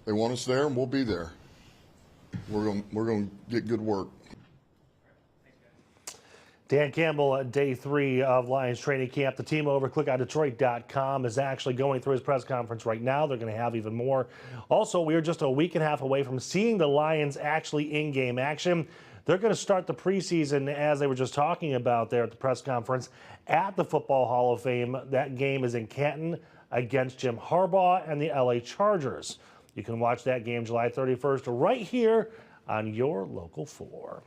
They want us there, and we'll be there. We're going to get good work. Dan Campbell at day 3 of Lions training camp. The team over clickoutdetroit.com is actually going through his press conference right now. They're going to have even more. Also, we are just a week and a half away from seeing the Lions actually in game action. They're going to start the preseason, as they were just talking about there at the press conference, at the Football Hall of Fame. That game is in Canton against Jim Harbaugh and the LA Chargers. You can watch that game July 31st right here on your Local 4.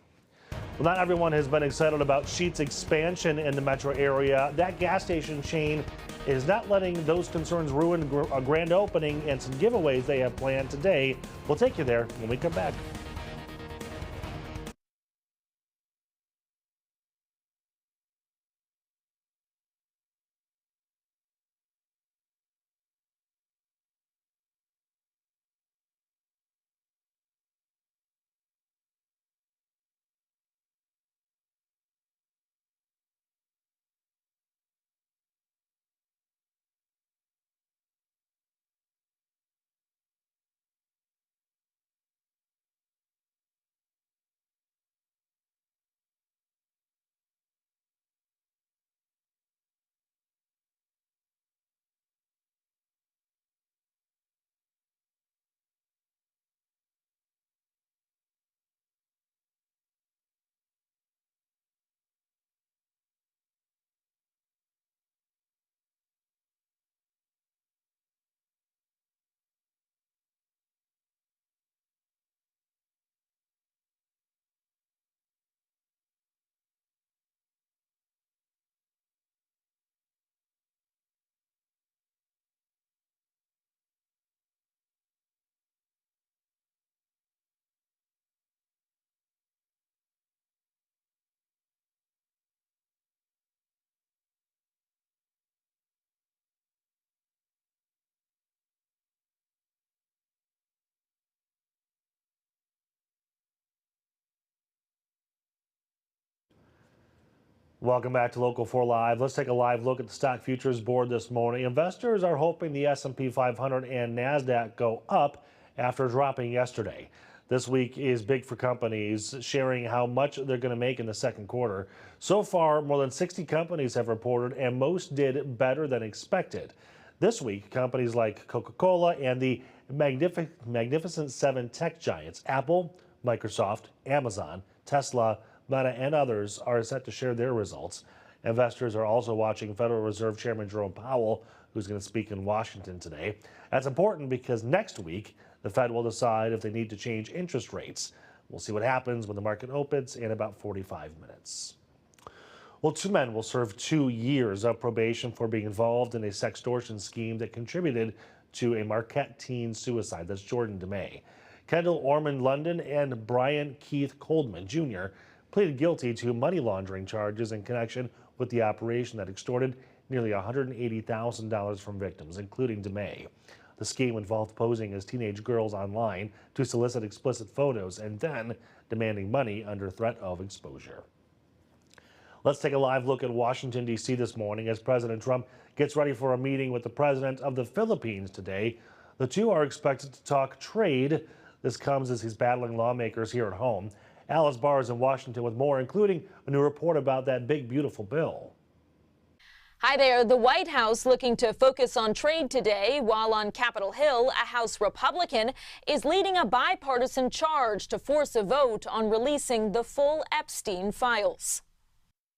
Well, not everyone has been excited about Sheetz expansion in the metro area. That gas station chain is not letting those concerns ruin a grand opening and some giveaways they have planned today. We'll take you there when we come back. Welcome back to Local 4 Live. Let's take a live look at the stock futures board this morning. Investors are hoping the S&P 500 and NASDAQ go up after dropping yesterday. This week is big for companies, sharing how much they're going to make in the second quarter. So far, more than 60 companies have reported, and most did better than expected. This week, companies like Coca-Cola and the Magnificent Seven tech giants, Apple, Microsoft, Amazon, Tesla, Meta, and others are set to share their results. Investors are also watching Federal Reserve Chairman Jerome Powell, who's going to speak in Washington today. That's important because next week, the Fed will decide if they need to change interest rates. We'll see what happens when the market opens in about 45 minutes. Well, 2 men will serve 2 years of probation for being involved in a sextortion scheme that contributed to a Marquette teen suicide. That's Jordan DeMay. Kendall Ormond London and Brian Keith Coldman Jr. pleaded guilty to money laundering charges in connection with the operation that extorted nearly $180,000 from victims, including DeMay. The scheme involved posing as teenage girls online to solicit explicit photos and then demanding money under threat of exposure. Let's take a live look at Washington, D.C. this morning as President Trump gets ready for a meeting with the president of the Philippines today. The two are expected to talk trade. This comes as he's battling lawmakers here at home. Alice Barr is in Washington with more, including a new report about that big, beautiful bill. Hi there. The White House looking to focus on trade today, while on Capitol Hill, a House Republican is leading a bipartisan charge to force a vote on releasing the full Epstein files.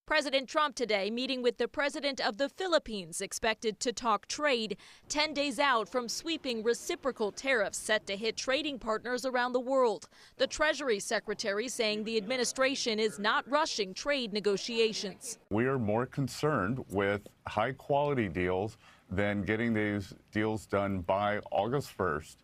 President Trump today meeting with the president of the Philippines, expected to talk trade 10 days out from sweeping reciprocal tariffs set to hit trading partners around the world. The Treasury Secretary saying the administration is not rushing trade negotiations. We are more concerned with high quality deals than getting these deals done by August 1st.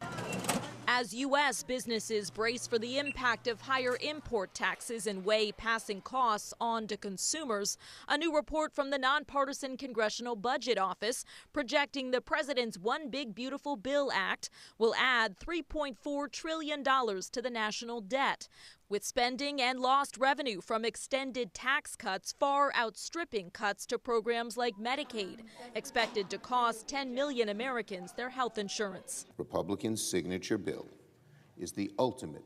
As U.S. businesses brace for the impact of higher import taxes and weigh passing costs on to consumers, a new report from the nonpartisan Congressional Budget Office projecting the president's One Big Beautiful Bill Act will add $3.4 trillion to the national debt. with spending and lost revenue from extended tax cuts far outstripping cuts to programs like Medicaid, expected to cost 10 million Americans their health insurance. Republicans' signature bill is the ultimate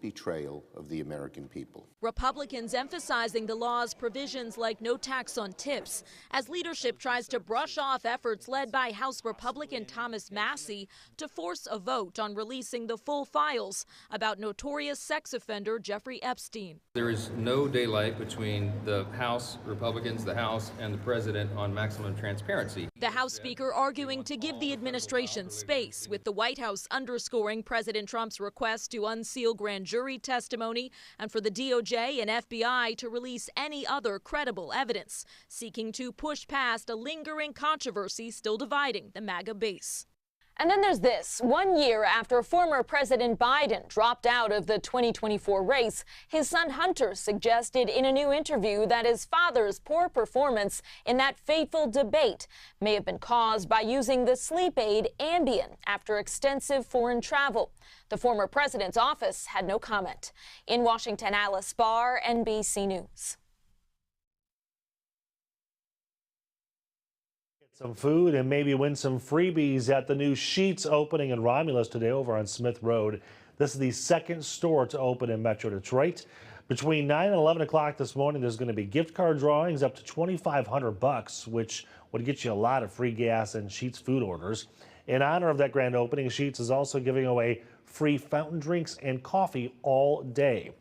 betrayal of the American people. Republicans emphasizing the law's provisions like no tax on tips as leadership tries to brush off efforts led by House Republican Thomas Massey to force a vote on releasing the full files about notorious sex offender Jeffrey Epstein. There is no daylight between the House Republicans, the House, and the president on maximum transparency. The House Speaker arguing to give the administration space, with the White House underscoring President Trump's request to unseal grand jury testimony and for the DOJ and FBI to release any other credible evidence, seeking to push past a lingering controversy still dividing the MAGA base. And then there's this. 1 year after former President Biden dropped out of the 2024 race, his son Hunter suggested in a new interview that his father's poor performance in that fateful debate may have been caused by using the sleep aid Ambien after extensive foreign travel. The former president's office had no comment. In Washington, Alice Barr, NBC News. Some food and maybe win some freebies at the new Sheetz opening in Romulus today over on Smith Road. This is the second store to open in Metro Detroit. Between 9 and 11 o'clock this morning, there's going to be gift card drawings up to $2,500, which would get you a lot of free gas and Sheetz food orders. In honor of that grand opening, Sheetz is also giving away free fountain drinks and coffee all day.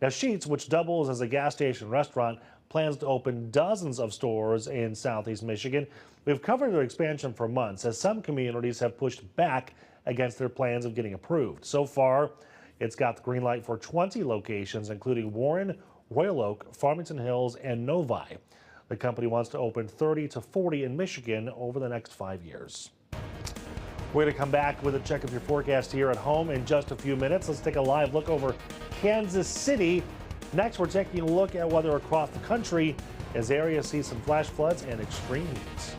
Now, Sheetz, which doubles as a gas station restaurant, plans to open dozens of stores in Southeast Michigan. We've covered their expansion for months as some communities have pushed back against their plans of getting approved. So far, it's got the green light for 20 locations, including Warren, Royal Oak, Farmington Hills, and Novi. The company wants to open 30 to 40 in Michigan over the next 5 years. We're going to come back with a check of your forecast here at home in just a few minutes. Let's take a live look over Kansas City. Next, we're taking a look at weather across the country as areas see some flash floods and extreme heat.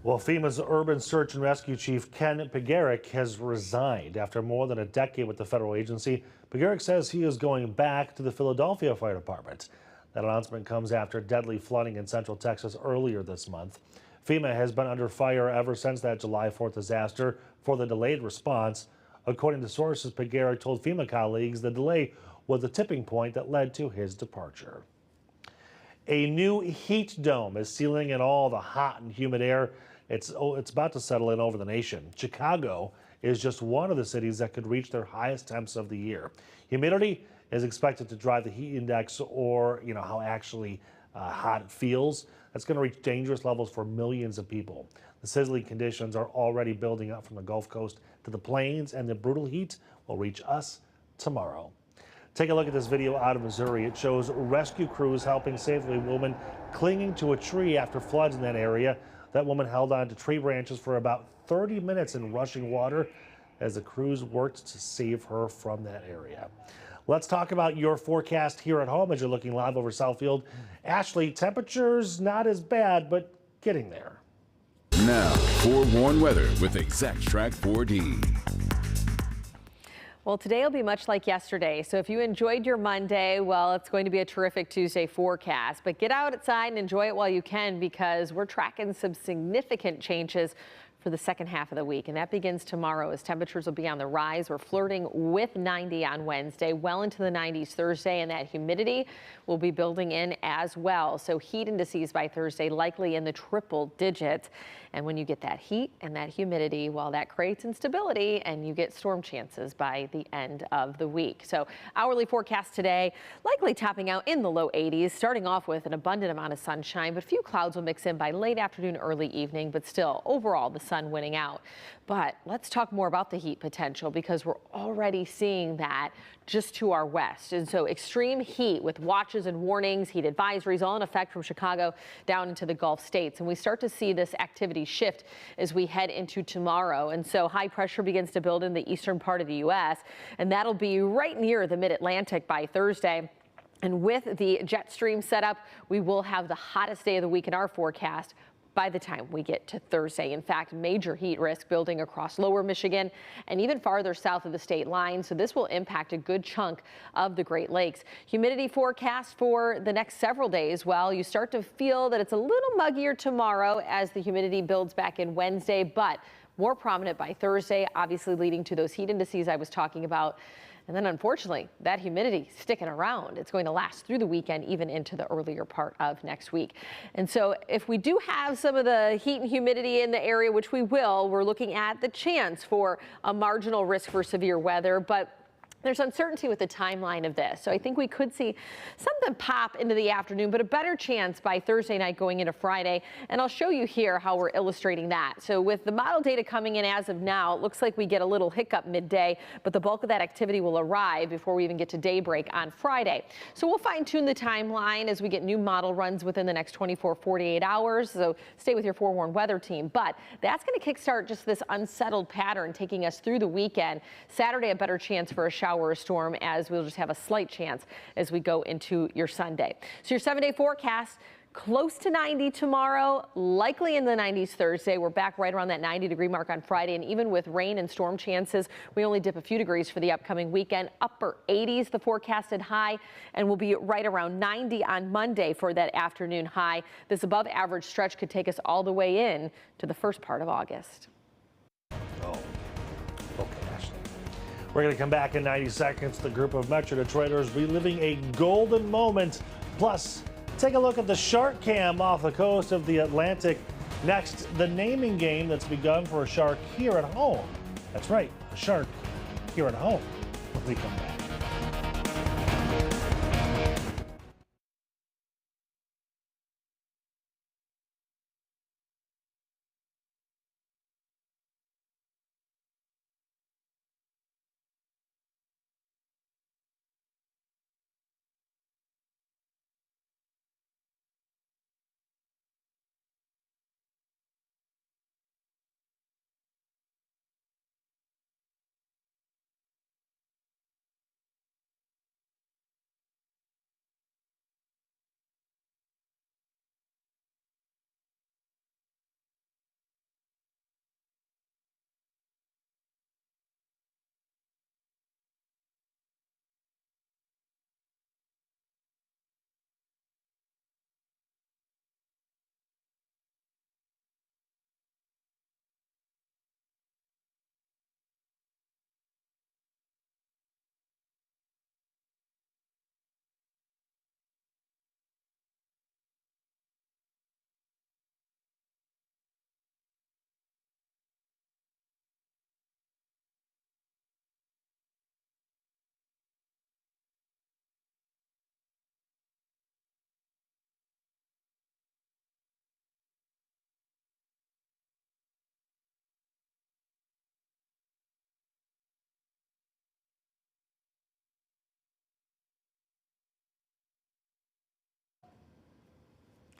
Well, FEMA's urban search and rescue chief Ken Pegaric has resigned after more than a decade with the federal agency. Pegaric says he is going back to the Philadelphia Fire Department. That announcement comes after deadly flooding in central Texas earlier this month. FEMA has been under fire ever since that July 4th disaster for the delayed response. According to sources, Pegaric told FEMA colleagues the delay was the tipping point that led to his departure. A new heat dome is sealing in all the hot and humid air. It's about to settle in over the nation. Chicago is just one of the cities that could reach their highest temps of the year. Humidity is expected to drive the heat index, or how actually hot it feels. That's going to reach dangerous levels for millions of people. The sizzling conditions are already building up from the Gulf Coast to the plains, and the brutal heat will reach us tomorrow. Take a look at this video out of Missouri. It shows rescue crews helping save a woman clinging to a tree after floods in that area. That woman held on to tree branches for about 30 minutes in rushing water as the crews worked to save her from that area. Let's talk about your forecast here at home as you're looking live over Southfield. Ashley, temperatures not as bad, but getting there. Now, forewarned weather with Exact Track 4D. Well, today will be much like yesterday. So if you enjoyed your Monday, well, it's going to be a terrific Tuesday forecast. But get outside and enjoy it while you can, because we're tracking some significant changes for the second half of the week. And that begins tomorrow as temperatures will be on the rise. We're flirting with 90 on Wednesday, well into the 90s Thursday, and that humidity will be building in as well. So heat indices by Thursday likely in the triple digits. And when you get that heat and that humidity, well, that creates instability and you get storm chances by the end of the week. So hourly forecast today, likely topping out in the low 80s, starting off with an abundant amount of sunshine, but a few clouds will mix in by late afternoon, early evening, but still overall the sun winning out. But let's talk more about the heat potential, because we're already seeing that just to our west. And so extreme heat with watches and warnings, heat advisories all in effect from Chicago down into the Gulf states. And we start to see this activity shift as we head into tomorrow. And so high pressure begins to build in the eastern part of the U.S. and that'll be right near the mid-Atlantic by Thursday. And with the jet stream setup, we will have the hottest day of the week in our forecast by the time we get to Thursday. In fact, major heat risk building across lower Michigan and even farther south of the state line. So this will impact a good chunk of the Great Lakes. Humidity forecast for the next several days. Well, you start to feel that it's a little muggier tomorrow as the humidity builds back in Wednesday, but more prominent by Thursday, obviously leading to those heat indices I was talking about. And then unfortunately, that humidity sticking around. It's going to last through the weekend, even into the earlier part of next week. And so if we do have some of the heat and humidity in the area, which we will, we're looking at the chance for a marginal risk for severe weather. But there's uncertainty with the timeline of this. So I think we could see something pop into the afternoon, but a better chance by Thursday night going into Friday. And I'll show you here how we're illustrating that. So with the model data coming in as of now, it looks like we get a little hiccup midday, but the bulk of that activity will arrive before we even get to daybreak on Friday. So we'll fine tune the timeline as we get new model runs within the next 24, 48 hours. So stay with your forewarned weather team. But that's going to kickstart just this unsettled pattern taking us through the weekend. Saturday, a better chance for a shower or a storm, as we'll just have a slight chance as we go into your Sunday. So your 7-day forecast, close to 90 tomorrow, likely in the 90s Thursday. We're back right around that 90-degree mark on Friday. And even with rain and storm chances, we only dip a few degrees for the upcoming weekend. Upper 80s, the forecasted high, and we'll be right around 90 on Monday for that afternoon high. This above average stretch could take us all the way in to the first part of August. We're going to come back in 90 seconds. The group of Metro Detroiters reliving a golden moment. Plus, take a look at the shark cam off the coast of the Atlantic. Next, the naming game that's begun for a shark here at home. That's right, a shark here at home when we come back.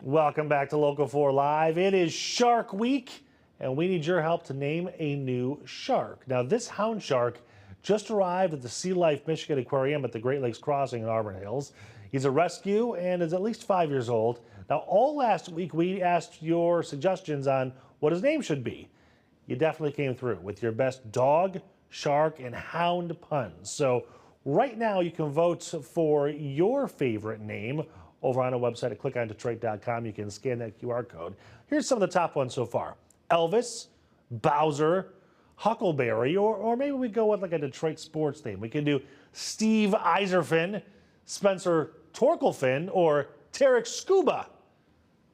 Welcome back to Local 4 Live. It is Shark Week, and we need your help to name a new shark. Now, this hound shark just arrived at the Sea Life Michigan Aquarium at the Great Lakes Crossing in Auburn Hills. He's a rescue and is at least 5 years old. Now, all last week, we asked your suggestions on what his name should be. You definitely came through with your best dog, shark, and hound puns. So right now, you can vote for your favorite name over on our website at clickondetroit.com. You can scan that QR code. Here's some of the top ones so far. Elvis, Bowser, Huckleberry, or maybe we go with like a Detroit sports name. We can do Steve Iserfin, Spencer Torkelfin, or Tarek Scuba.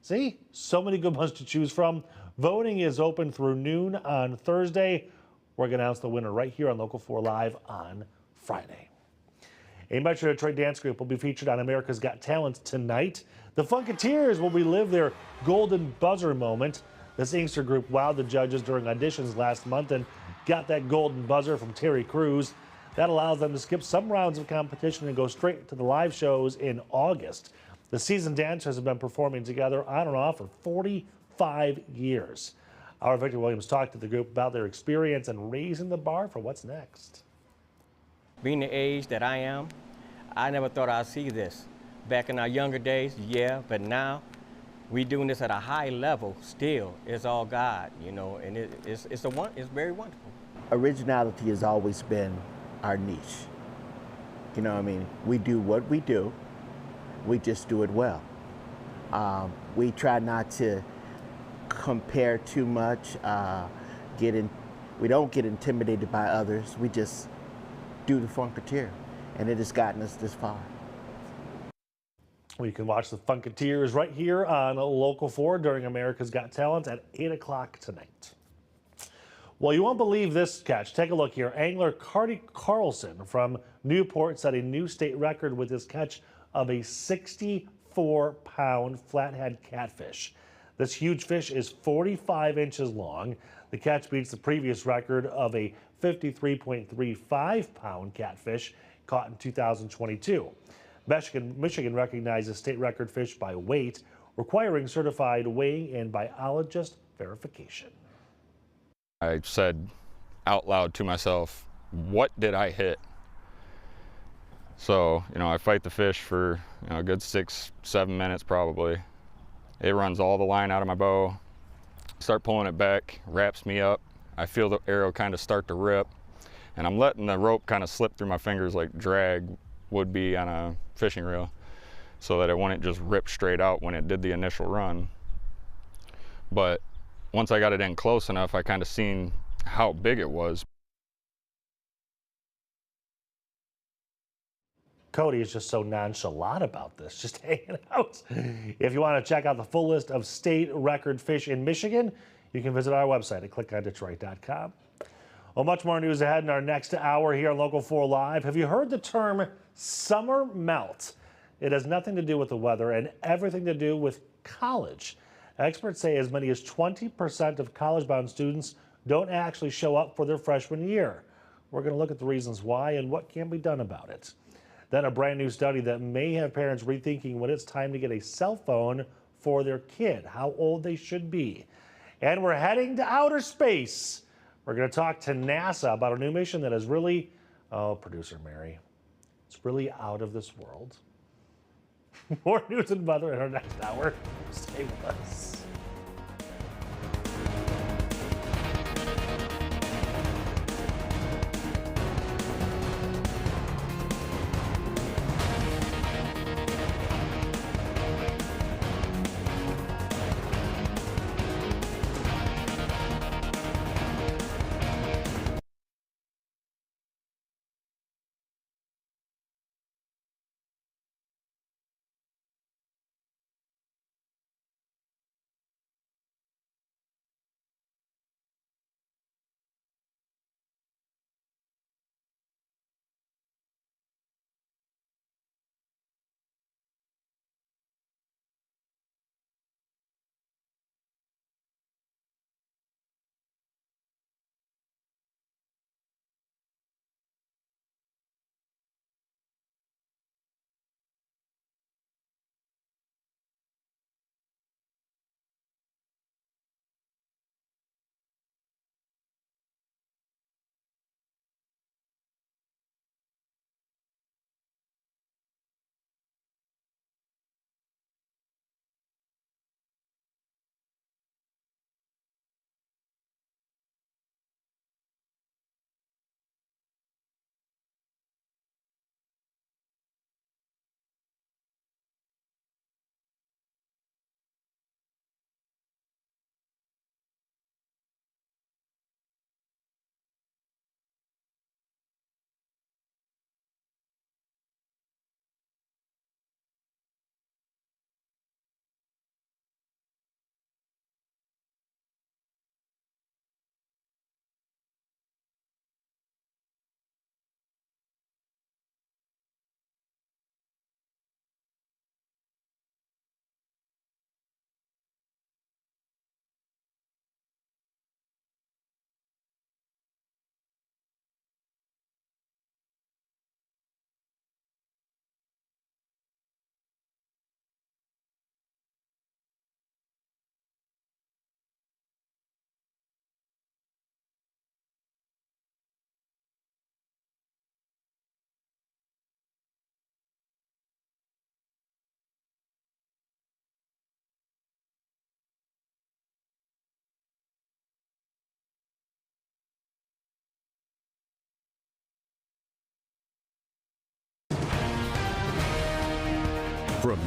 See, so many good ones to choose from. Voting is open through noon on Thursday. We're going to announce the winner right here on Local 4 Live on Friday. A Metro Detroit dance group will be featured on America's Got Talent tonight. The Funketeers will relive their golden buzzer moment. This Inkster group wowed the judges during auditions last month and got that golden buzzer from Terry Crews. That allows them to skip some rounds of competition and go straight to the live shows in August. The seasoned dancers have been performing together on and off for 45 years. Our Victor Williams talked to the group about their experience and raising the bar for what's next. Being the age that I am, I never thought I'd see this. Back in our younger days, yeah, but now we doing this at a high level still. It's all God, you know, and it's very wonderful. Originality has always been our niche. You know what I mean? We do what we do, we just do it well. We try not to compare too much, we don't get intimidated by others, we just do the Funketeer, and it has gotten us this far. Well, you can watch the Funketeers right here on Local 4 during America's Got Talent at 8 o'clock tonight. Well, you won't believe this catch. Take a look here. Angler Carty Carlson from Newport set a new state record with his catch of a 64-pound flathead catfish. This huge fish is 45 inches long. The catch beats the previous record of a 53.35-pound catfish caught in 2022. Michigan recognizes state record fish by weight, requiring certified weighing and biologist verification. I said out loud to myself, what did I hit? So, I fight the fish for a good 6-7 minutes probably. It runs all the line out of my bow, start pulling it back, wraps me up. I feel the arrow kind of start to rip, and I'm letting the rope kind of slip through my fingers like drag would be on a fishing reel, so that it wouldn't just rip straight out when it did the initial run. But once I got it in close enough, I kind of seen how big it was. Cody is just so nonchalant about this, just hanging out. If you want to check out the full list of state record fish in Michigan, you can visit our website at clickondetroit.com. Well, much more news ahead in our next hour here on Local 4 Live. Have you heard the term summer melt? It has nothing to do with the weather and everything to do with college. Experts say as many as 20% of college-bound students don't actually show up for their freshman year. We're going to look at the reasons why and what can be done about it. Then a brand new study that may have parents rethinking when it's time to get a cell phone for their kid, how old they should be. And we're heading to outer space. We're going to talk to NASA about a new mission that is really, producer Mary, it's really out of this world. More news and weather in our next hour. Stay with us.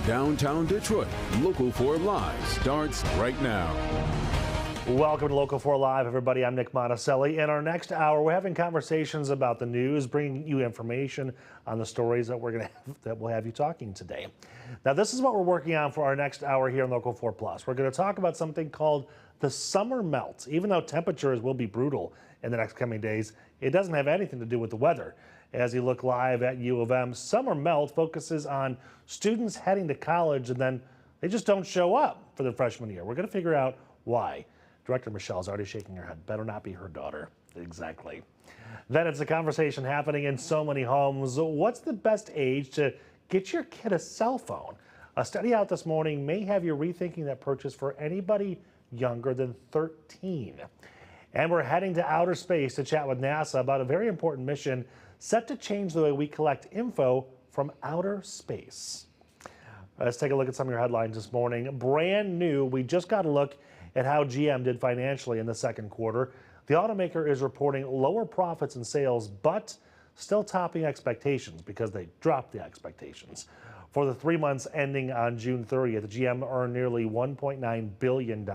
downtown Detroit. Local 4 Live starts right now. Welcome to Local 4 Live, everybody. I'm Nick Monticelli. In our next hour, we're having conversations about the news, bringing you information on the stories that we'll have you talking today. Now, this is what we're working on for our next hour here on Local 4 Plus. We're going to talk about something called the summer melt. Even though temperatures will be brutal in the next coming days, it doesn't have anything to do with the weather. As you look live at U of M, summer melt focuses on students heading to college and then they just don't show up for their freshman year. We're going to figure out why. Director Michelle's already shaking her head. Better not be her daughter. Exactly. Then it's a conversation happening in so many homes. What's the best age to get your kid a cell phone? A study out this morning may have you rethinking that purchase for anybody younger than 13. And we're heading to outer space to chat with NASA about a very important mission set to change the way we collect info from outer space. Let's take a look at some of your headlines this morning. Brand new, we just got a look at how GM did financially in the second quarter. The automaker is reporting lower profits and sales, but still topping expectations because they dropped the expectations. For the 3 months ending on June 30th, GM earned nearly $1.9 billion.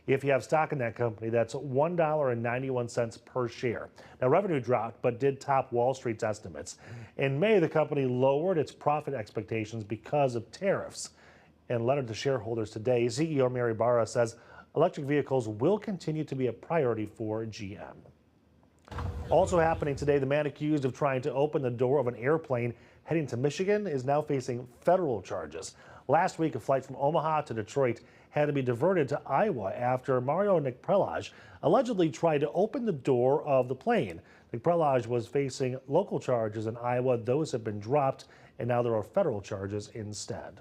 If you have stock in that company, that's $1.91 per share. Now, revenue dropped, but did top Wall Street's estimates. In May, the company lowered its profit expectations because of tariffs. In a letter to shareholders today, CEO Mary Barra says electric vehicles will continue to be a priority for GM. Also happening today, the man accused of trying to open the door of an airplane heading to Michigan is now facing federal charges. Last week, a flight from Omaha to Detroit had to be diverted to Iowa after Mario Nick-Prelage allegedly tried to open the door of the plane. Nick-Prelage was facing local charges in Iowa. Those have been dropped, and now there are federal charges instead.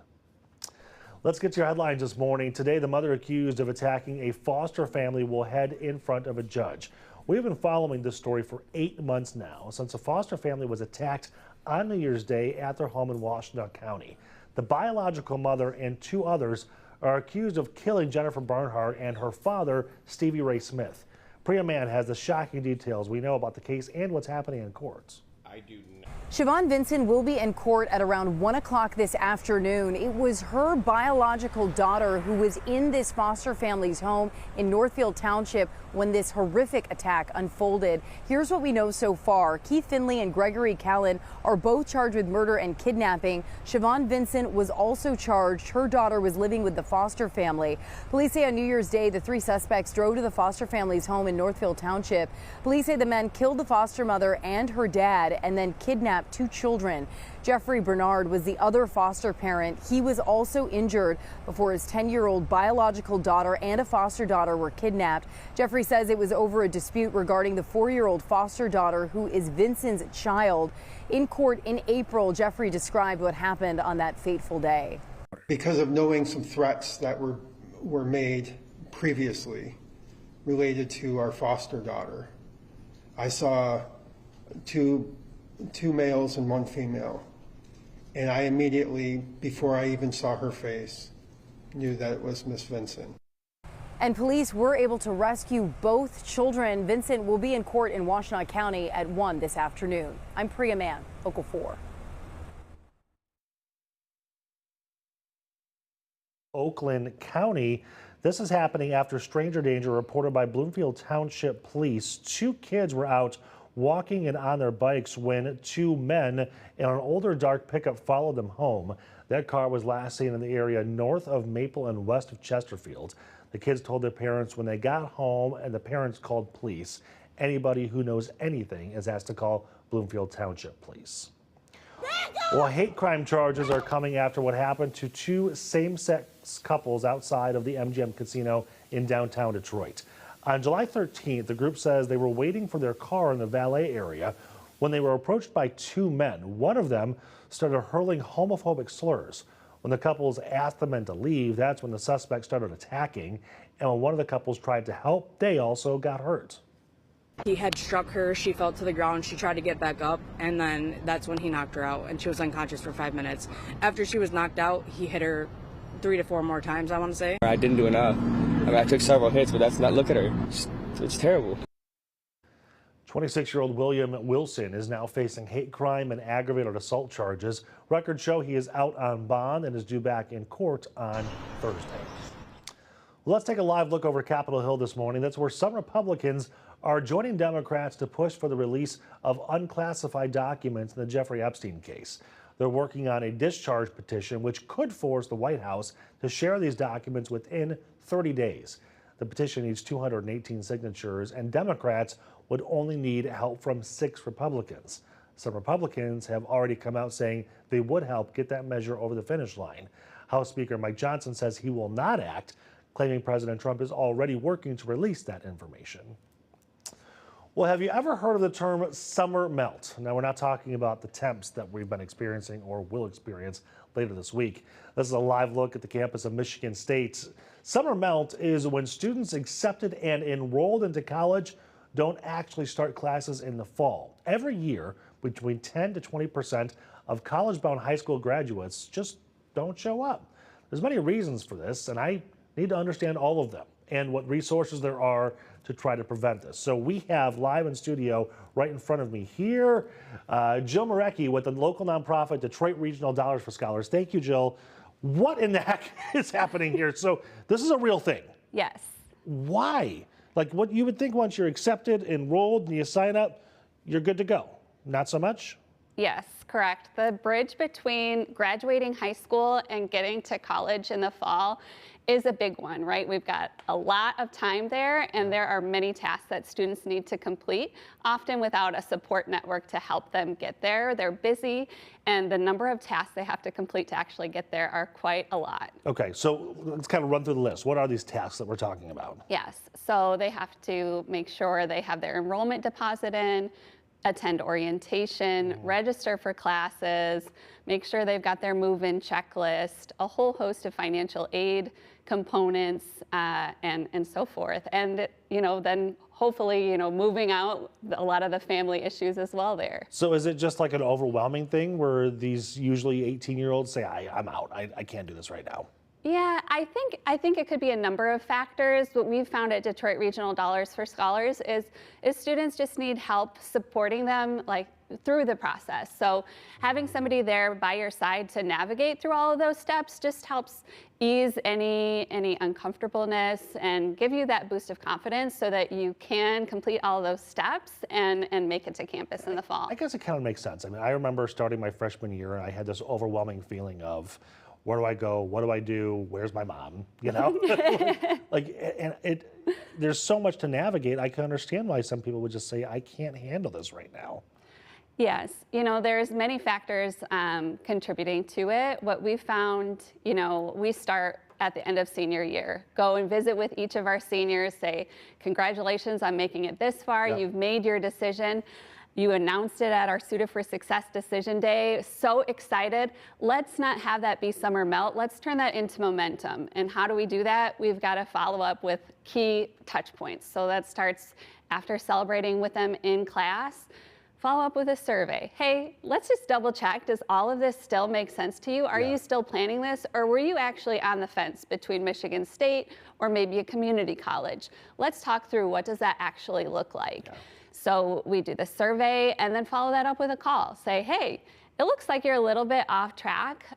Let's get to your headlines this morning. Today, the mother accused of attacking a foster family will head in front of a judge. We've been following this story for 8 months now, since a foster family was attacked on New Year's Day at their home in Washtenaw County. The biological mother and 2 others are accused of killing Jennifer Barnhart and her father, Stevie Ray Smith. Priya Mann has the shocking details we know about the case and what's happening in courts. Siobhan Vincent will be in court at around 1 o'clock this afternoon. It was her biological daughter who was in this foster family's home in Northfield Township when this horrific attack unfolded. Here's what we know so far. Keith Finley and Gregory Callan are both charged with murder and kidnapping. Siobhan Vincent was also charged. Her daughter was living with the foster family. Police say on New Year's Day, the 3 suspects drove to the foster family's home in Northfield Township. Police say the men killed the foster mother and her dad and then kidnapped 2 children. Jeffrey Bernard was the other foster parent. He was also injured before his 10-year-old biological daughter and a foster daughter were kidnapped. Jeffrey says it was over a dispute regarding the 4-year-old foster daughter who is Vincent's child. In court in April, Jeffrey described what happened on that fateful day. Because of knowing some threats that were made previously related to our foster daughter, I saw two males and 1 female. And I immediately, before I even saw her face, knew that it was Miss Vincent. And police were able to rescue both children. Vincent will be in court in Washtenaw County at 1 this afternoon. I'm Priya Mann, Local 4. Oakland County. This is happening after stranger danger reported by Bloomfield Township Police. 2 kids were out walking and on their bikes when 2 men in an older dark pickup followed them home. That car was last seen in the area north of Maple and west of Chesterfield. The kids told their parents when they got home, and the parents called police. Anybody who knows anything is asked to call Bloomfield Township Police. Well, hate crime charges are coming after what happened to 2 same-sex couples outside of the MGM Casino in downtown Detroit. On July 13th, the group says they were waiting for their car in the valet area when they were approached by 2 men. One of them started hurling homophobic slurs. When the couples asked the men to leave, that's when the suspect started attacking. And when one of the couples tried to help, they also got hurt. He had struck her, she fell to the ground, she tried to get back up, and then that's when he knocked her out, and she was unconscious for 5 minutes. After she was knocked out, he hit her 3 to 4 more times, I want to say. I didn't do enough. I mean, I took several hits, but that's not, look at her. It's terrible. 26-year-old William Wilson is now facing hate crime and aggravated assault charges. Records show he is out on bond and is due back in court on Thursday. Well, let's take a live look over Capitol Hill this morning. That's where some Republicans are joining Democrats to push for the release of unclassified documents in the Jeffrey Epstein case. They're working on a discharge petition which could force the White House to share these documents within 30 days. The petition needs 218 signatures, and Democrats would only need help from 6 Republicans. Some Republicans have already come out saying they would help get that measure over the finish line. House Speaker Mike Johnson says he will not act, claiming President Trump is already working to release that information. Well, have you ever heard of the term summer melt? Now, we're not talking about the temps that we've been experiencing or will experience later this week. This is a live look at the campus of Michigan State. Summer melt is when students accepted and enrolled into college don't actually start classes in the fall. Every year, between 10 to 20% of college-bound high school graduates just don't show up. There's many reasons for this, and I need to understand all of them and what resources there are to try to prevent this. So we have live in studio right in front of me here, Jill Marecki with the local nonprofit Detroit Regional Dollars for Scholars. Thank you, Jill. What in the heck is happening here? So this is a real thing. Yes. Why? Like, what you would think once you're accepted, enrolled, and you sign up, you're good to go. Not so much? Yes, correct. The bridge between graduating high school and getting to college in the fall is a big one, right? We've got a lot of time there, and there are many tasks that students need to complete, often without a support network to help them get there. They're busy, and the number of tasks they have to complete to actually get there are quite a lot. Okay, so let's kind of run through the list. What are these tasks that we're talking about? Yes, so they have to make sure they have their enrollment deposit in, attend orientation, register for classes, make sure they've got their move-in checklist, a whole host of financial aid components, and so forth. And, then hopefully, moving out, a lot of the family issues as well there. So is it just like an overwhelming thing where these usually 18-year-olds say, I'm out, I can't do this right now? Yeah, I think it could be a number of factors. What we've found at Detroit Regional Dollars for Scholars is students just need help supporting them through the process. So having somebody there by your side to navigate through all of those steps just helps ease any uncomfortableness and give you that boost of confidence so that you can complete all of those steps and make it to campus in the fall. I guess it kind of makes sense. I mean, I remember starting my freshman year and I had this overwhelming feeling of, where do I go? What do I do? Where's my mom? There's so much to navigate. I can understand why some people would just say, I can't handle this right now. Yes, there's many factors contributing to it. What we found, we start at the end of senior year. Go and visit with each of our seniors, say, congratulations on making it this far. Yep. You've made your decision. You announced it at our Suited for Success Decision Day. So excited. Let's not have that be summer melt. Let's turn that into momentum. And how do we do that? We've got to follow up with key touch points. So that starts after celebrating with them in class. Follow up with a survey. Hey, let's just double check. Does all of this still make sense to you? Are you still planning this? Or were you actually on the fence between Michigan State or maybe a community college? Let's talk through what does that actually look like. Yeah. So we do the survey and then follow that up with a call. Say, hey, it looks like you're a little bit off track.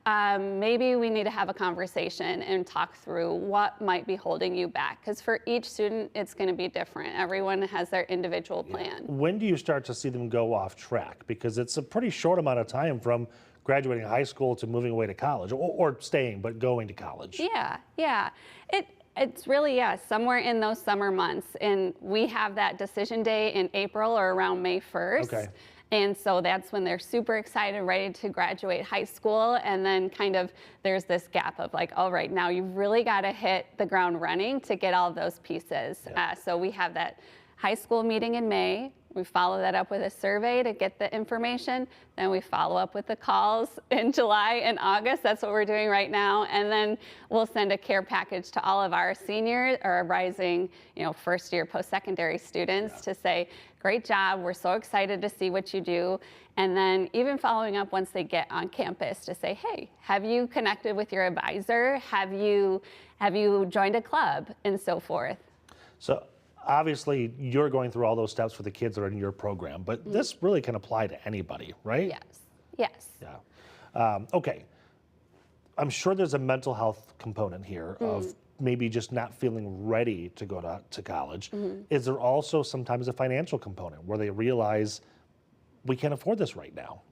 Maybe we need to have a conversation and talk through what might be holding you back. Because for each student, it's going to be different. Everyone has their individual plan. When do you start to see them go off track? Because it's a pretty short amount of time from graduating high school to moving away to college, or staying, but going to college. Yeah. It's really, somewhere in those summer months. And we have that decision day in April or around May 1st. Okay. And so that's when they're super excited, ready to graduate high school. And then kind of there's this gap of all right, now you've really got to hit the ground running to get all of those pieces. Yeah. So we have that high school meeting in May. We follow that up with a survey to get the information. Then we follow up with the calls in July and August. That's what we're doing right now. And then we'll send a care package to all of our seniors or rising, first year post-secondary students to say, great job. We're so excited to see what you do. And then even following up once they get on campus to say, hey, have you connected with your advisor? Have you joined a club and so forth? So obviously you're going through all those steps for the kids that are in your program, but this really can apply to anybody, right? Yes. Yes. Yeah. Okay. I'm sure there's a mental health component here of maybe just not feeling ready to go to college. Is there also sometimes a financial component where they realize we can't afford this right now?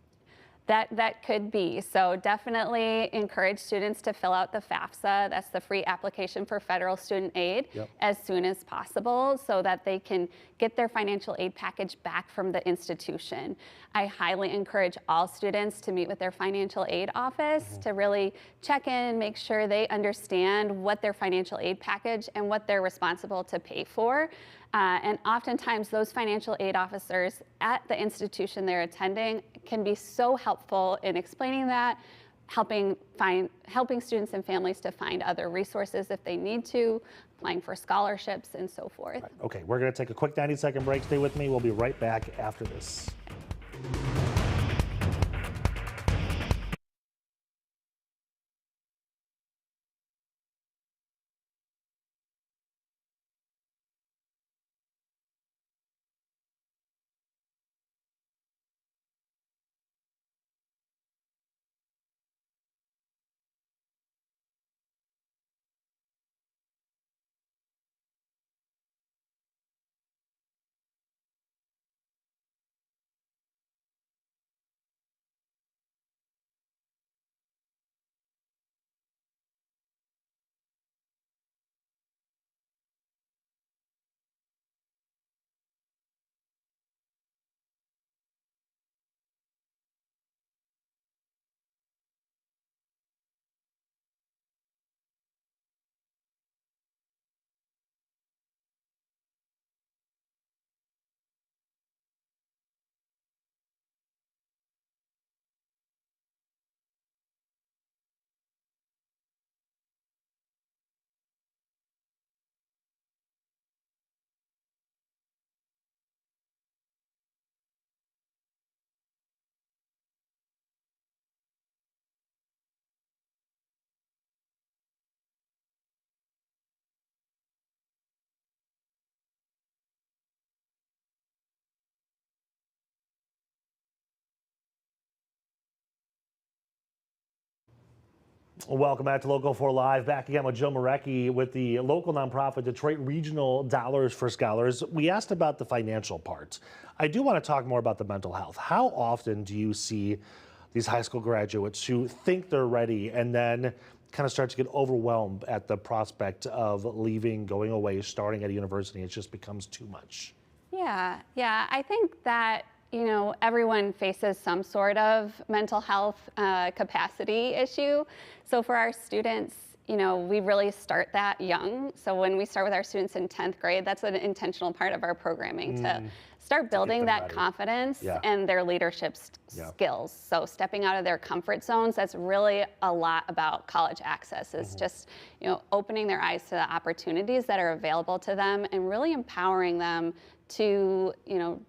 That could be. So definitely encourage students to fill out the FAFSA, that's the free application for federal student aid, as soon as possible so that they can get their financial aid package back from the institution. I highly encourage all students to meet with their financial aid office to really check in, make sure they understand what their financial aid package and what they're responsible to pay for. And oftentimes those financial aid officers at the institution they're attending can be so helpful in explaining that, helping students and families to find other resources if they need to, applying for scholarships and so forth. Right. Okay, we're going to take a quick 90-second break. Stay with me. We'll be right back after this. Welcome back to Local 4 Live. Back again with Joe Marecki with the local nonprofit Detroit Regional Dollars for Scholars. We asked about the financial part. I do want to talk more about the mental health. How often do you see these high school graduates who think they're ready and then kind of start to get overwhelmed at the prospect of leaving, going away, starting at a university? It just becomes too much. Yeah, I think that everyone faces some sort of mental health capacity issue. So for our students, we really start that young. So when we start with our students in 10th grade, that's an intentional part of our programming to start building that confidence and their leadership skills. So stepping out of their comfort zones, that's really a lot about college access. Is just, opening their eyes to the opportunities that are available to them and really empowering them to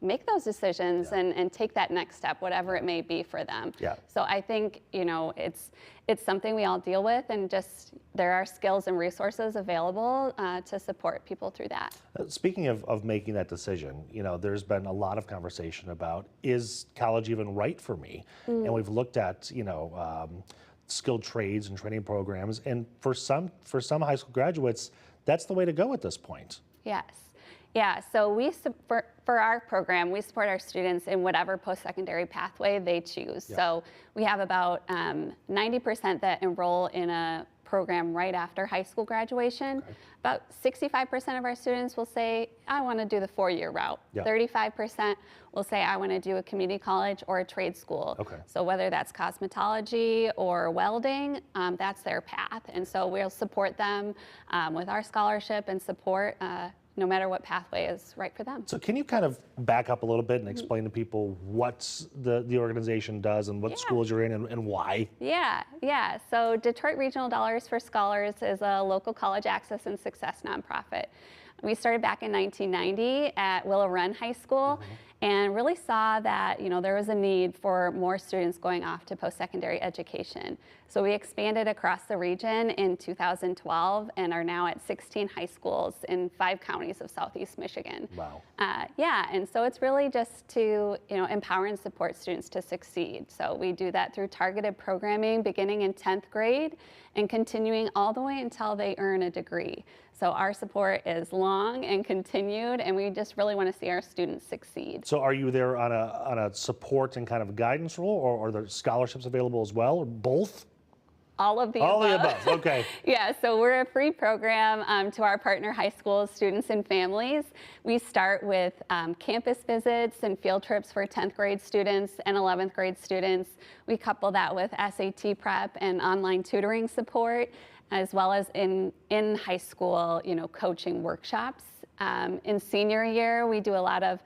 make those decisions and take that next step, whatever it may be for them. So I think it's something we all deal with, and just there are skills and resources available to support people through that. Speaking of making that decision, there's been a lot of conversation about, is college even right for me? And we've looked at skilled trades and training programs, and for some high school graduates, that's the way to go at this point. Yes. Yeah, so for our program, we support our students in whatever post-secondary pathway they choose. So we have about 90% that enroll in a program right after high school graduation. About 65% of our students will say, I want to do the 4-year route. 35% will say, I want to do a community college or a trade school. So whether that's cosmetology or welding, that's their path. And so we'll support them with our scholarship and support no matter what pathway is right for them. So can you kind of back up a little bit and explain to people what the organization does and what schools you're in and why? Yeah. So Detroit Regional Dollars for Scholars is a local college access and success nonprofit. We started back in 1990 at Willow Run High School. And really saw that there was a need for more students going off to post-secondary education. So we expanded across the region in 2012 and are now at 16 high schools in 5 counties of Southeast Michigan. Wow. Yeah, and so it's really just to empower and support students to succeed. So we do that through targeted programming beginning in 10th grade and continuing all the way until they earn a degree. So our support is long and continued, and we just really want to see our students succeed. So are you there on a support and kind of guidance role, or are there scholarships available as well, or both? All of the above. All the above, okay. Yeah, so we're a free program to our partner high school students and families. We start with campus visits and field trips for 10th grade students and 11th grade students. We couple that with SAT prep and online tutoring support, as well as in high school, coaching workshops. In senior year, we do a lot of,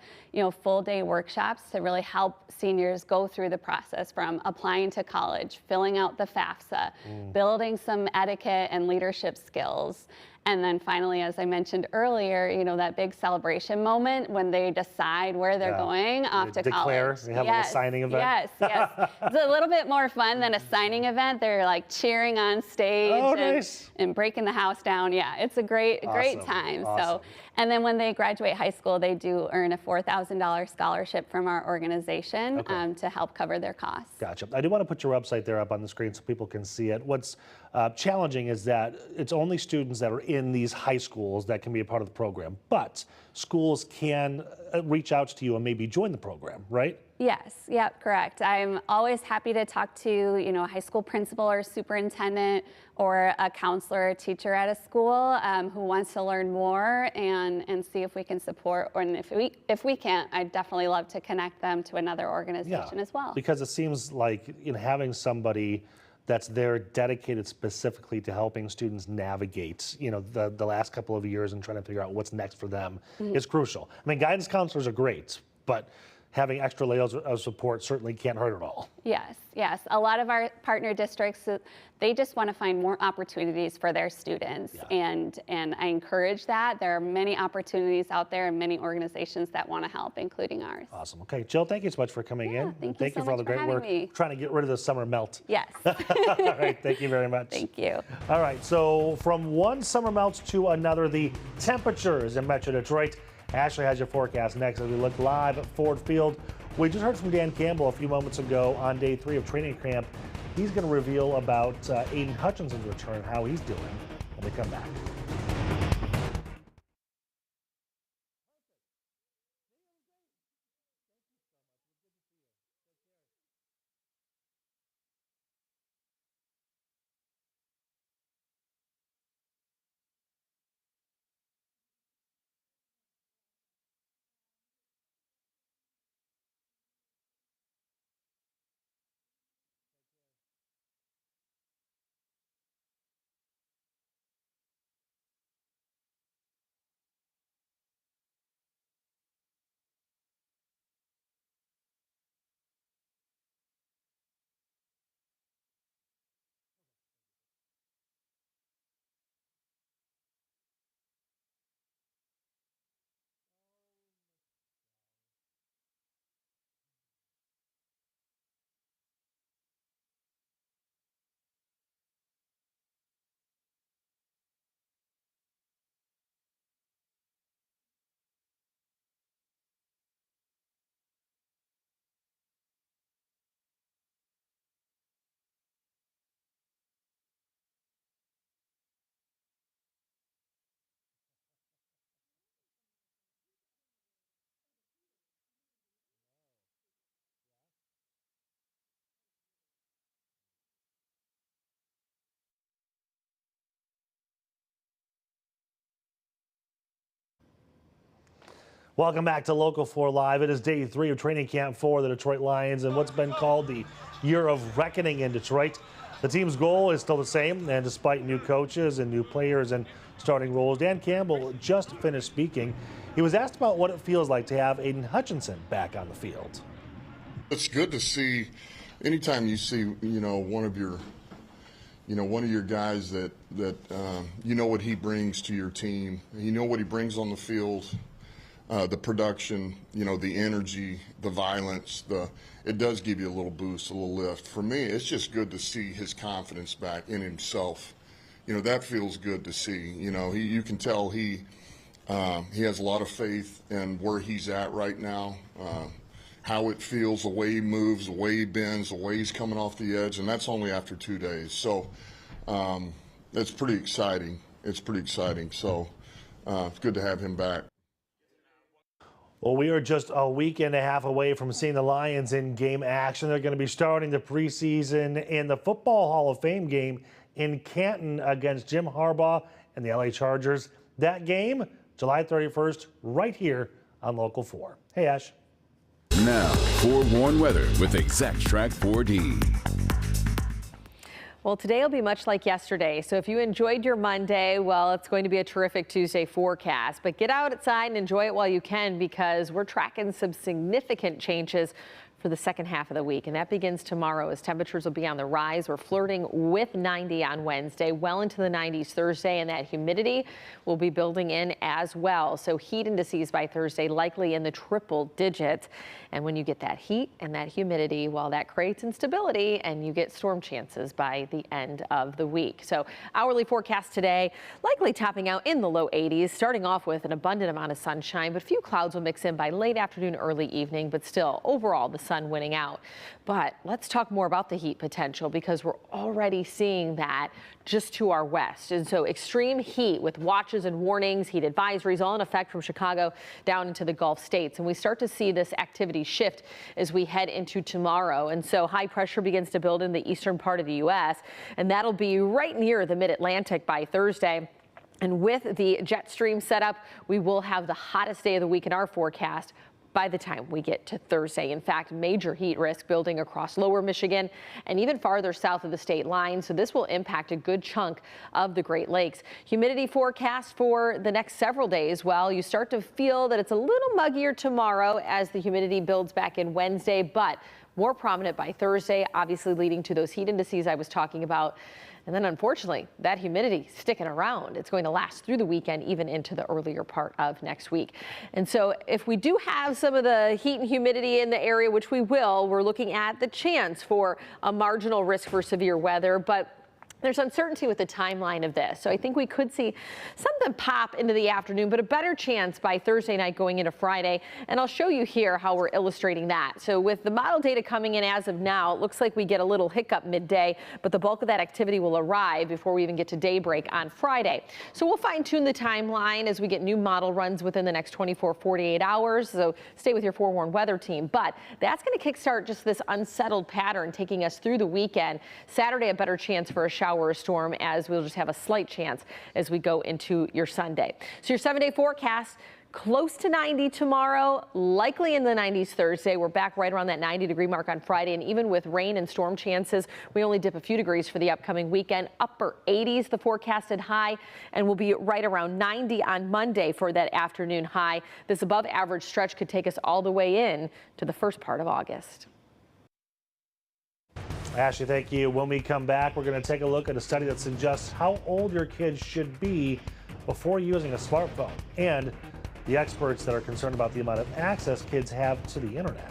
full day workshops to really help seniors go through the process from applying to college, filling out the FAFSA, building some etiquette and leadership skills. And then finally, as I mentioned earlier, that big celebration moment when they decide where they're going off to college. They have a little signing event. Yes, yes. It's a little bit more fun than a signing event. They're like cheering on stage and breaking the house down. Yeah, it's a great time. Awesome. So, and then when they graduate high school, they do earn a $4,000 scholarship from our organization to help cover their costs. Gotcha. I do want to put your website there up on the screen so people can see it. What's challenging is that it's only students that are in these high schools that can be a part of the program, but schools can reach out to you and maybe join the program, right? Yes, yep, correct. I'm always happy to talk to, a high school principal or superintendent or a counselor or teacher at a school who wants to learn more and see if we can support, and if we can't, I'd definitely love to connect them to another organization as well. Because it seems like having somebody that's there dedicated specifically to helping students navigate, the last couple of years and trying to figure out what's next for them is crucial. I mean, guidance counselors are great, but having extra layers of support certainly can't hurt at all. Yes, yes. A lot of our partner districts, they just want to find more opportunities for their students. And I encourage that. There are many opportunities out there and many organizations that want to help, including ours. Awesome. Okay, Jill, thank you so much for coming in. Thank you for all the great work trying to get rid of the summer melt. Yes. All right, thank you very much. Thank you. All right, so from one summer melt to another, the temperatures in Metro Detroit. Ashley has your forecast next as we look live at Ford Field. We just heard from Dan Campbell a few moments ago on day 3 of training camp. He's going to reveal about Aiden Hutchinson's return, how he's doing when we come back. Welcome back to Local 4 Live. It is day 3 of training camp for the Detroit Lions and what's been called the year of reckoning in Detroit. The team's goal is still the same, and despite new coaches and new players and starting roles, Dan Campbell just finished speaking. He was asked about what it feels like to have Aiden Hutchinson back on the field. It's good to see anytime you see, one of your you know, one of your guys that you know what he brings to your team. You know what he brings on the field, the production, you know, the energy, the violence. It does give you a little boost, a little lift. For me, it's just good to see his confidence back in himself. You know, that feels good to see. You know, you can tell he has a lot of faith in where he's at right now, how it feels, the way he moves, the way he bends, the way he's coming off the edge, and that's only after 2 days. So it's pretty exciting. It's pretty exciting. So it's good to have him back. Well, we are just a week and a half away from seeing the Lions in game action. They're going to be starting the preseason in the Football Hall of Fame game in Canton against Jim Harbaugh and the LA Chargers. That game, July 31st, right here on Local 4. Hey, Ash. Now, forewarned weather with Exact Track 4D. Well, today will be much like yesterday. So if you enjoyed your Monday, well, it's going to be a terrific Tuesday forecast. But get outside and enjoy it while you can, because we're tracking some significant changes for the second half of the week. And that begins tomorrow as temperatures will be on the rise. We're flirting with 90 on Wednesday, well into the 90s Thursday, and that humidity will be building in as well. So heat indices by Thursday likely in the triple digits. And when you get that heat and that humidity, well, that creates instability and you get storm chances by the end of the week. So hourly forecast today, likely topping out in the low 80s, starting off with an abundant amount of sunshine, but a few clouds will mix in by late afternoon, early evening, but still overall the sun winning out. But let's talk more about the heat potential, because we're already seeing that just to our west. And so extreme heat with watches and warnings, heat advisories all in effect from Chicago down into the Gulf states. And we start to see this activity shift as we head into tomorrow. And so high pressure begins to build in the eastern part of the U.S. and that'll be right near the mid-Atlantic by Thursday. And with the jet stream setup, we will have the hottest day of the week in our forecast by the time we get to Thursday. In fact, major heat risk building across lower Michigan and even farther south of the state line. So this will impact a good chunk of the Great Lakes. Humidity forecast for the next several days. Well, you start to feel that it's a little muggier tomorrow as the humidity builds back in Wednesday, but more prominent by Thursday, obviously leading to those heat indices I was talking about. And then unfortunately, that humidity sticking around. It's going to last through the weekend, even into the earlier part of next week. And so if we do have some of the heat and humidity in the area, which we will, we're looking at the chance for a marginal risk for severe weather. But there's uncertainty with the timeline of this. So I think we could see something pop into the afternoon, but a better chance by Thursday night going into Friday. And I'll show you here how we're illustrating that. So with the model data coming in as of now, it looks like we get a little hiccup midday, but the bulk of that activity will arrive before we even get to daybreak on Friday. So we'll fine tune the timeline as we get new model runs within the next 24, 48 hours. So stay with your forewarned weather team. But that's going to kickstart just this unsettled pattern taking us through the weekend. Saturday, a better chance for a shower or a storm, as we'll just have a slight chance as we go into your Sunday. So your 7-day forecast, close to 90 tomorrow, likely in the 90s Thursday. We're back right around that 90-degree mark on Friday. And even with rain and storm chances, we only dip a few degrees for the upcoming weekend. Upper 80s, the forecasted high, and we'll be right around 90 on Monday for that afternoon high. This above average stretch could take us all the way in to the first part of August. Ashley, thank you. When we come back, we're going to take a look at a study that suggests how old your kids should be before using a smartphone, and the experts that are concerned about the amount of access kids have to the internet.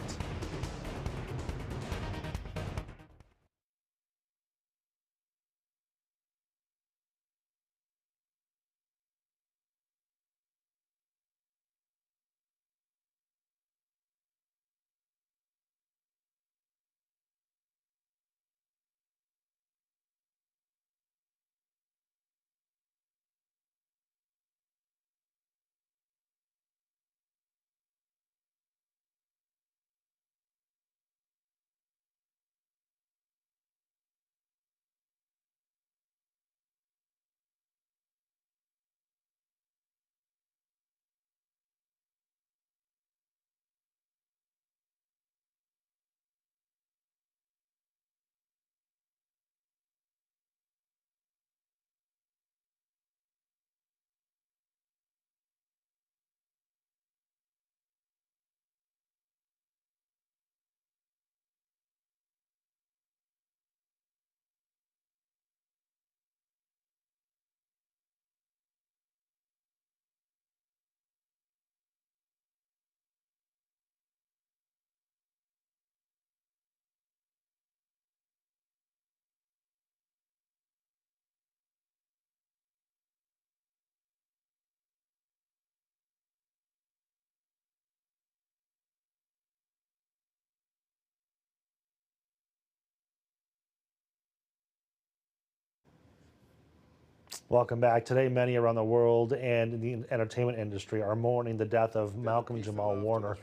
Welcome back. Today, many around the world and in the entertainment industry are mourning the death of Malcolm Jamal Warner.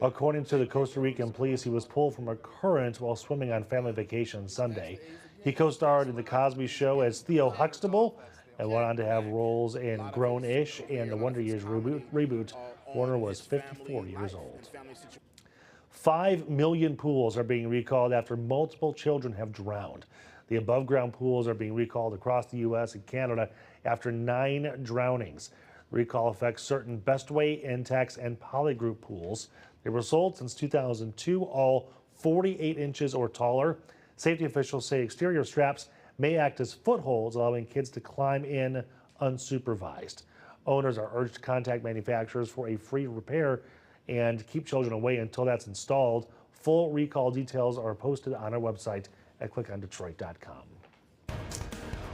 According to the Costa Rican police, he was pulled from a current while swimming on family vacation Sunday. He co-starred in The Cosby Show as Theo Huxtable and went on to have roles in Grown-ish and the Wonder Years reboot. Warner was 54 years old. 5 million pools are being recalled after multiple children have drowned. The above-ground pools are being recalled across the U.S. and Canada after 9 drownings. The recall affects certain Bestway, Intex, and Polygroup pools. They were sold since 2002, all 48 inches or taller. Safety officials say exterior straps may act as footholds, allowing kids to climb in unsupervised. Owners are urged to contact manufacturers for a free repair and keep children away until that's installed. Full recall details are posted on our website at clickondetroit.com.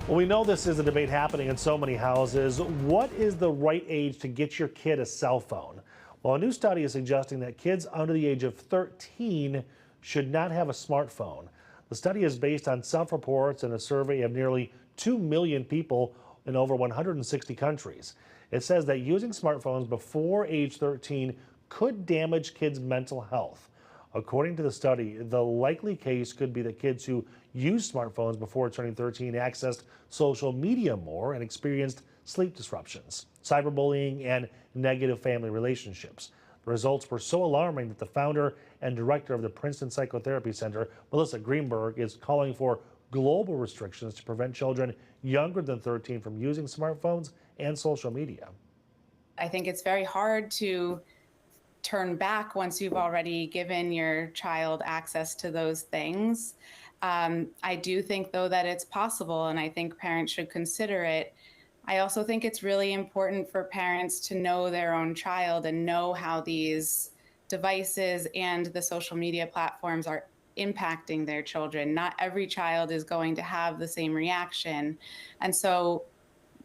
Well, we know this is a debate happening in so many houses. What is the right age to get your kid a cell phone? Well, a new study is suggesting that kids under the age of 13 should not have a smartphone. The study is based on self-reports and a survey of nearly 2 million people in over 160 countries. It says that using smartphones before age 13 could damage kids' mental health. According to the study, the likely case could be that kids who used smartphones before turning 13 accessed social media more and experienced sleep disruptions, cyberbullying, and negative family relationships. The results were so alarming that the founder and director of the Princeton Psychotherapy Center, Melissa Greenberg, is calling for global restrictions to prevent children younger than 13 from using smartphones and social media. I think it's very hard to turn back once you've already given your child access to those things. I do think, though, that it's possible, and I think parents should consider it. I also think it's really important for parents to know their own child and know how these devices and the social media platforms are impacting their children. Not every child is going to have the same reaction. And so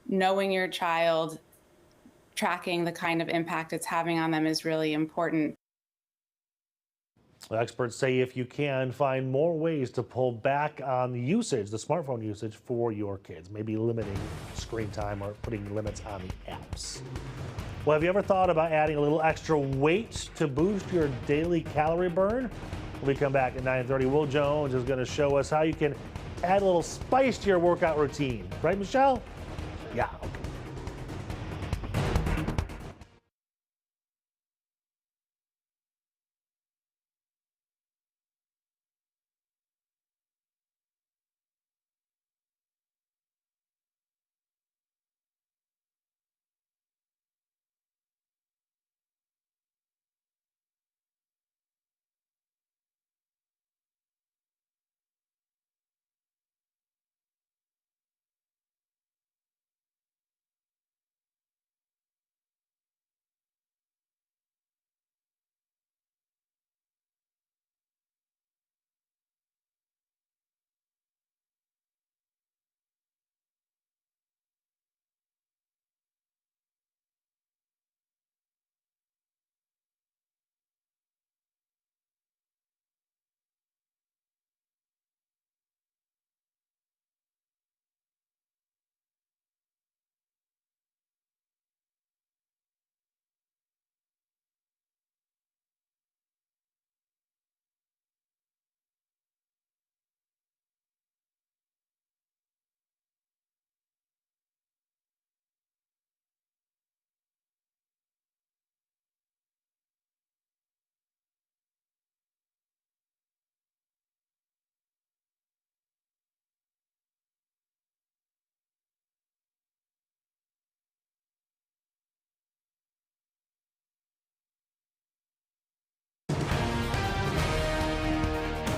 knowing your child, tracking the kind of impact it's having on them is really important. Experts say if you can, find more ways to pull back on the usage, the smartphone usage for your kids, maybe limiting screen time or putting limits on the apps. Well, have you ever thought about adding a little extra weight to boost your daily calorie burn? When we come back at 9:30, Will Jones is going to show us how you can add a little spice to your workout routine. Right, Michelle? Yeah. Okay.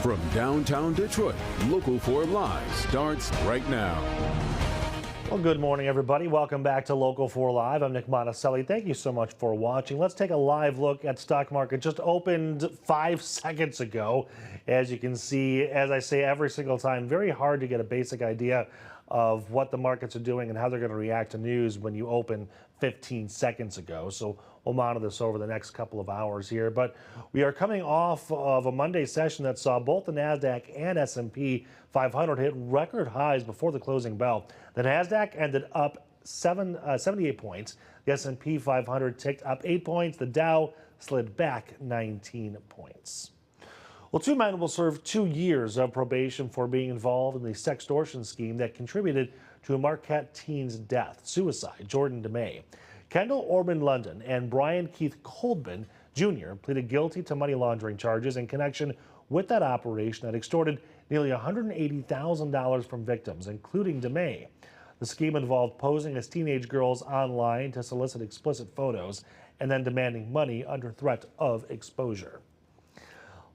From downtown Detroit, Local 4 Live starts right now. Well, good morning, everybody. Welcome back to Local 4 Live. I'm Nick Monticelli. Thank you so much for watching. Let's take a live look at stock market. Just opened 5 seconds ago. As you can see, as I say every single time, very hard to get a basic idea of what the markets are doing and how they're going to react to news when you open 15 seconds ago. So we'll monitor this over the next couple of hours here. But we are coming off of a Monday session that saw both the NASDAQ and S&P 500 hit record highs before the closing bell. The NASDAQ ended up 78 points. The S&P 500 ticked up 8 points. The Dow slid back 19 points. Well, 2 men will serve 2 years of probation for being involved in the sextortion scheme that contributed to a Marquette teen's death, suicide, Jordan DeMay. Kendall Orban London and Brian Keith Coldman Jr. pleaded guilty to money laundering charges in connection with that operation that extorted nearly $180,000 from victims, including DeMay. The scheme involved posing as teenage girls online to solicit explicit photos and then demanding money under threat of exposure.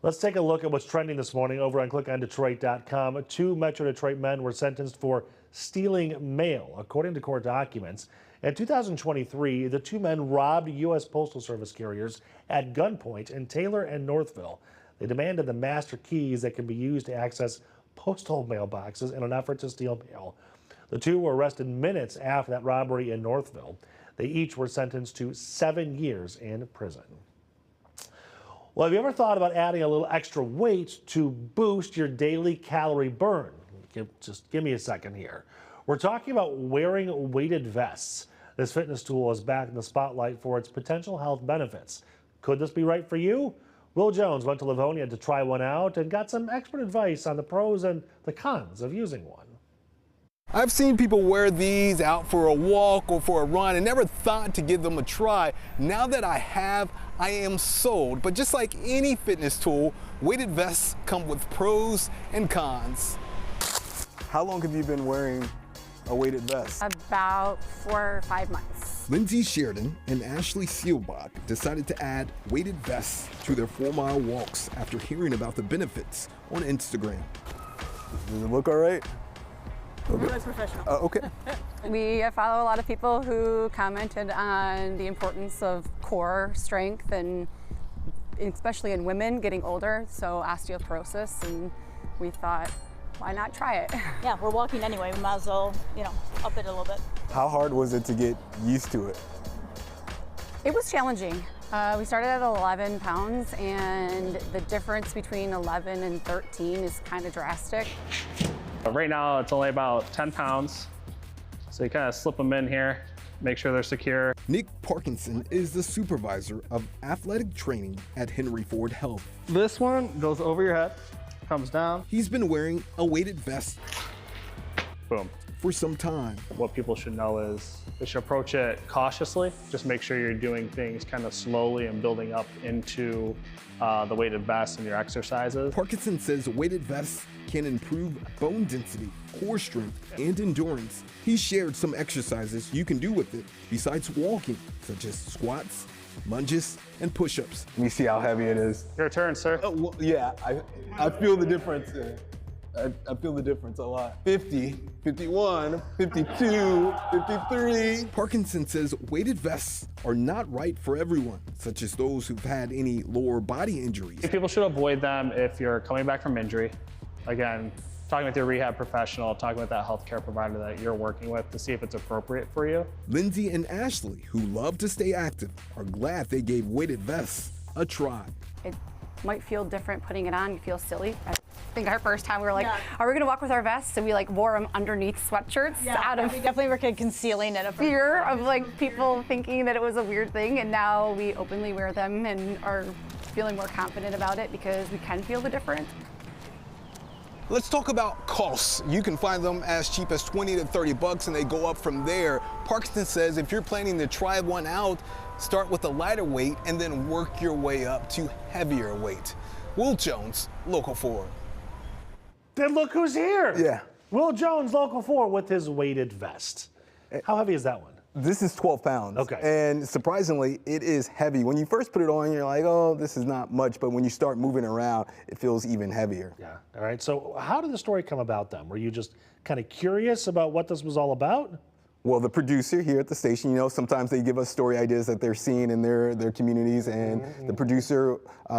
Let's take a look at what's trending this morning over on clickondetroit.com. 2 Metro Detroit men were sentenced for stealing mail, according to court documents. In 2023, the 2 men robbed U.S. Postal Service carriers at gunpoint in Taylor and Northville. They demanded the master keys that can be used to access postal mailboxes in an effort to steal mail. The 2 were arrested minutes after that robbery in Northville. They each were sentenced to 7 years in prison. Well, have you ever thought about adding a little extra weight to boost your daily calorie burn? Just give me a second here. We're talking about wearing weighted vests. This fitness tool is back in the spotlight for its potential health benefits. Could this be right for you? Will Jones went to Livonia to try one out and got some expert advice on the pros and the cons of using one. I've seen people wear these out for a walk or for a run and never thought to give them a try. Now that I have, I am sold. But just like any fitness tool, weighted vests come with pros and cons. How long have you been wearing a weighted vest? About 4 or 5 months. Lindsay Sheridan and Ashley Seelbach decided to add weighted vests to their 4-mile walks after hearing about the benefits on Instagram. Does it look all right? Okay. It looks professional. Okay. We follow a lot of people who commented on the importance of core strength and especially in women getting older, so osteoporosis, and we thought, why not try it? Yeah, we're walking anyway, we might as well, up it a little bit. How hard was it to get used to it? It was challenging. We started at 11 pounds, and the difference between 11 and 13 is kind of drastic. Right now it's only about 10 pounds. So you kind of slip them in here, make sure they're secure. Nick Parkinson is the supervisor of athletic training at Henry Ford Health. This one goes over your head, comes down. He's been wearing a weighted vest Boom. For some time. What people should know is they should approach it cautiously. Just make sure you're doing things kind of slowly and building up into the weighted vest and your exercises. Parkinson says weighted vests can improve bone density, core strength, and endurance. He shared some exercises you can do with it besides walking, such as squats, lunges, and push-ups. Let me see how heavy it is. Your turn, sir. Well, yeah, I feel the difference. I feel the difference a lot. 50, 51, 52, 53. Parkinson says weighted vests are not right for everyone, such as those who've had any lower body injuries. People should avoid them if you're coming back from injury. Again, talking with your rehab professional, talking with that healthcare provider that you're working with to see if it's appropriate for you. Lindsay and Ashley, who love to stay active, are glad they gave weighted vests a try. It might feel different putting it on. You feel silly. I think our first time we were like, are we gonna walk with our vests? And we wore them underneath sweatshirts out of we definitely were concealing it. Fear of people thinking that it was a weird thing. And now we openly wear them and are feeling more confident about it because we can feel the difference. Let's talk about costs. You can find them as cheap as 20 to 30 bucks and they go up from there. Parkinson says if you're planning to try one out, start with a lighter weight and then work your way up to heavier weight. Will Jones, Local 4. Then look who's here. Yeah. Will Jones, Local 4, with his weighted vest. How heavy is that one? This is 12 pounds. Okay. And surprisingly, it is heavy. When you first put it on, you're like, oh, this is not much. But when you start moving around, it feels even heavier. Yeah. All right. So how did the story come about then? Were you just kind of curious about what this was all about? Well, the producer here at the station, you know, sometimes they give us story ideas that they're seeing in their communities, and the producer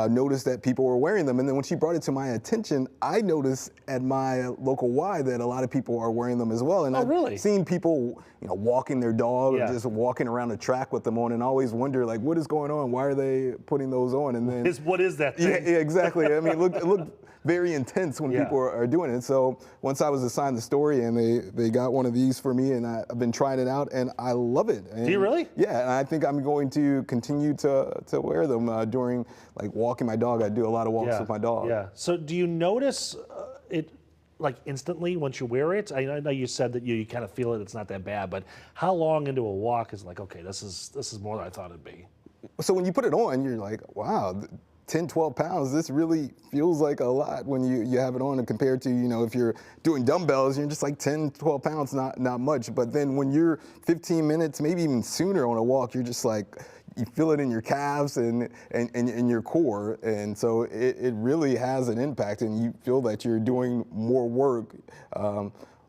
noticed that people were wearing them. And then when she brought it to my attention, I noticed at my local Y that a lot of people are wearing them as well. And I've seen people, you know, walking their dog or just walking around the track with them on, and I always wonder, like, what is going on? Why are they putting those on? And then What is that thing? Yeah, exactly. I mean, it looked very intense when people are doing it. So once I was assigned the story, and they got one of these for me, and I've been trying it out, and I love it. And do you really? Yeah, and I think I'm going to continue to wear them during, like, walking my dog. I do a lot of walks with my dog. Yeah. So do you notice it like instantly once you wear it? I know you said that you kind of feel it. It's not that bad, but how long into a walk is like, okay, this is more than I thought it'd be? So when you put it on, you're like, wow. 10, 12 pounds, this really feels like a lot when you have it on, and compared to, you know, if you're doing dumbbells, you're just like 10, 12 pounds, not much. But then when you're 15 minutes, maybe even sooner on a walk, you're just like, you feel it in your calves and your core. And so it really has an impact, and you feel that you're doing more work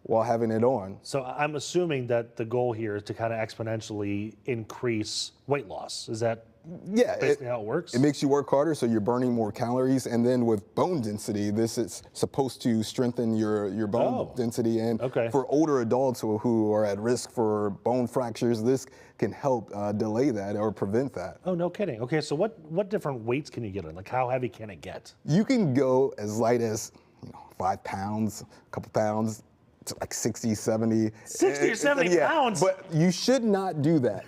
while having it on. So I'm assuming that the goal here is to kind of exponentially increase weight loss. Is that basically how it works? It makes you work harder, so you're burning more calories. And then with bone density, this is supposed to strengthen your bone density. And for older adults who are at risk for bone fractures, this can help delay that or prevent that. Oh, no kidding. Okay, so what different weights can you get on? Like, how heavy can it get? You can go as light as 5 pounds, a couple pounds, to like 60, 70. 60 or 70 pounds? But you should not do that.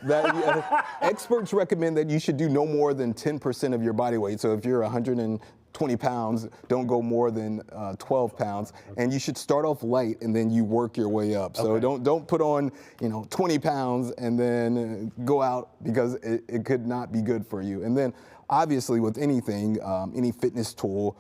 Experts recommend that you should do no more than 10% of your body weight. So if you're 120 pounds, don't go more than 12 pounds. And you should start off light, and then you work your way up. So don't put on 20 pounds and then go out, because it could not be good for you. And then obviously with anything, any fitness tool,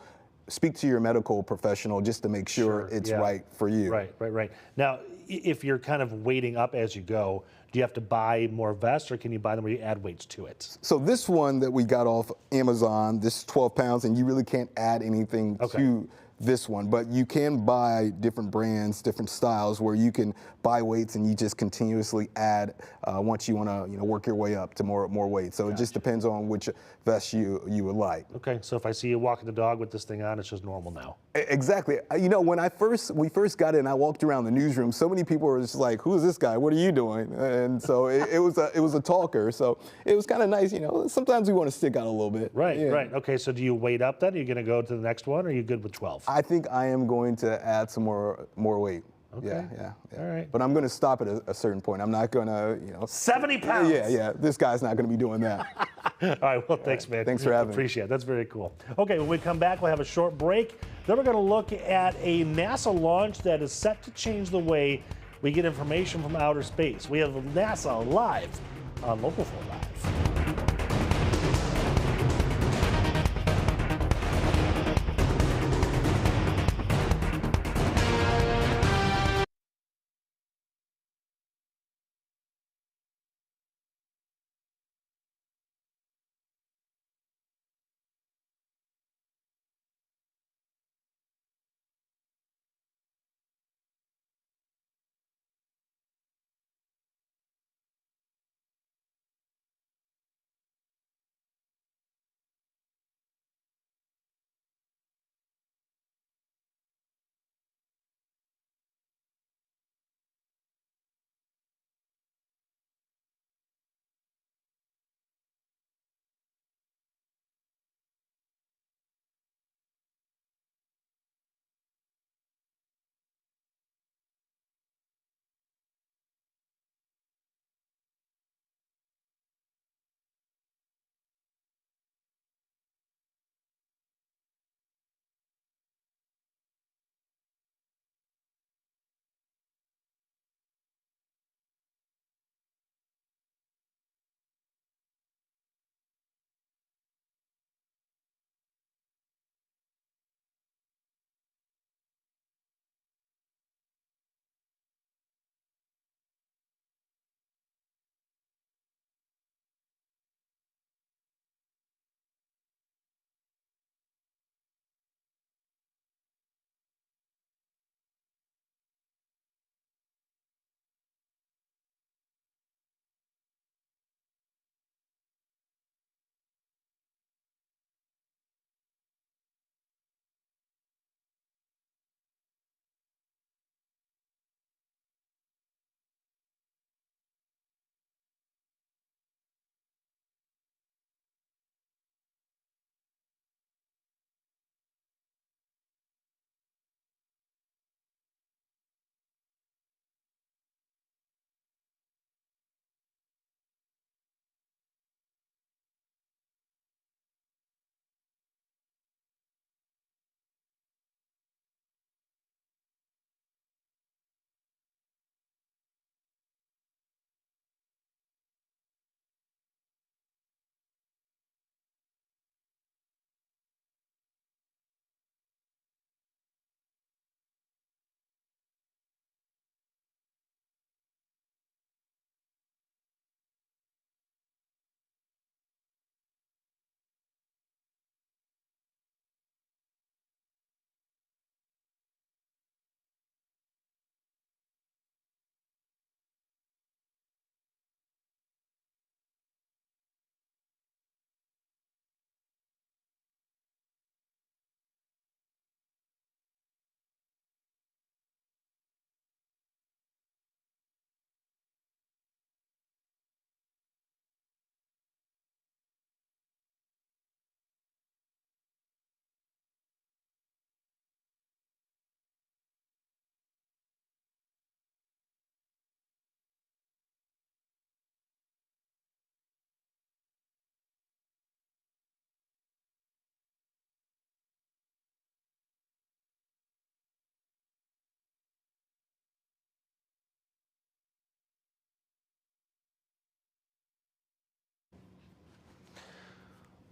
speak to your medical professional just to make sure it's right for you. Right. Now, if you're kind of weighting up as you go, do you have to buy more vests, or can you buy them where you add weights to it? So this one that we got off Amazon, this is 12 pounds, and you really can't add anything to this one, but you can buy different brands, different styles, where you can buy weights and you just continuously add once you want to work your way up to more weight. So it just depends on which vest you would like. Okay, so if I see you walking the dog with this thing on, it's just normal now. Exactly. You know, when we first got in, I walked around the newsroom. So many people were just like, "Who's this guy? What are you doing?" And so it was a talker. So it was kind of nice. You know, sometimes we want to stick out a little bit. Right. Okay, so do you weight up then? Are you going to go to the next one, or are you good with 12? I think I am going to add some more weight. Okay. Yeah. All right. But I'm going to stop at a certain point. I'm not going to, 70 pounds. Yeah. This guy's not going to be doing that. All right. Well, thanks, man. Thanks for having me. Appreciate it. That's very cool. Okay. When we come back, we'll have a short break. Then we're going to look at a NASA launch that is set to change the way we get information from outer space. We have NASA live on Local 4 Live.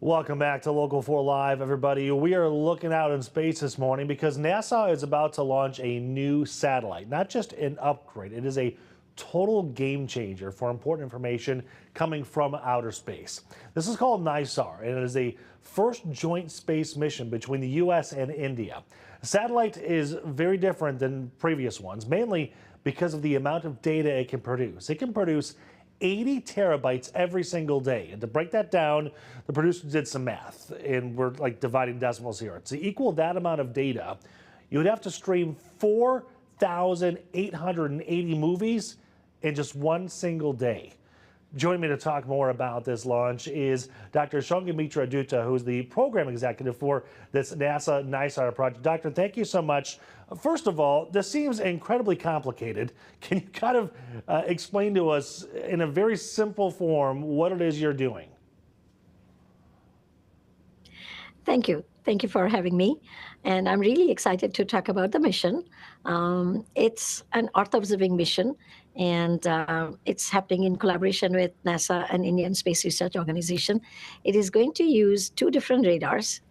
Welcome back to Local 4 Live, everybody. We are looking out in space this morning because NASA is about to launch a new satellite. Not just an upgrade, it is a total game changer for important information coming from outer space. This is called NISAR, and it is a first joint space mission between the U.S. and India. The satellite is very different than previous ones, mainly because of the amount of data it can produce. It can produce 80 terabytes every single day. And to break that down, the producers did some math, and we're like dividing decimals here. To equal that amount of data, you would have to stream 4,880 movies in just one single day. Joining me to talk more about this launch is Dr. Shangamitra Dutta, who's the program executive for this NASA NISAR project. Doctor, thank you so much. First of all, this seems incredibly complicated. Can you kind of explain to us in a very simple form what it is you're doing? Thank you. Thank you for having me. And I'm really excited to talk about the mission. It's an Earth-observing mission, and it's happening in collaboration with NASA and Indian Space Research Organization. It is going to use two different radars,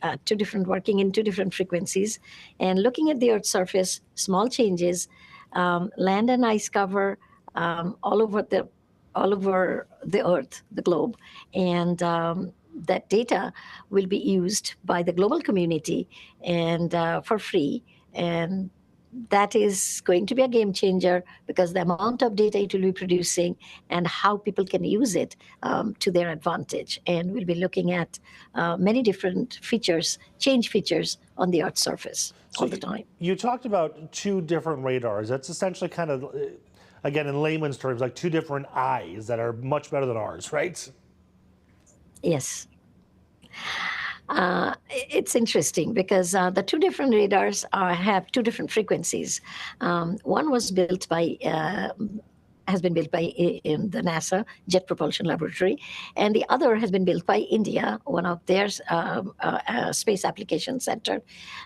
working in two different frequencies, and looking at the Earth's surface, small changes, land and ice cover all over the Earth, the globe, and that data will be used by the global community and for free. And that is going to be a game changer because the amount of data it will be producing and how people can use it to their advantage. And we'll be looking at many different features, change features on the Earth's surface all the time. You talked about two different radars. That's essentially kind of, again, in layman's terms, like two different eyes that are much better than ours, right? Yes. It's interesting because the two different radars have two different frequencies. One was built by, has been built by in the NASA Jet Propulsion Laboratory, and the other has been built by India, one of their space application center.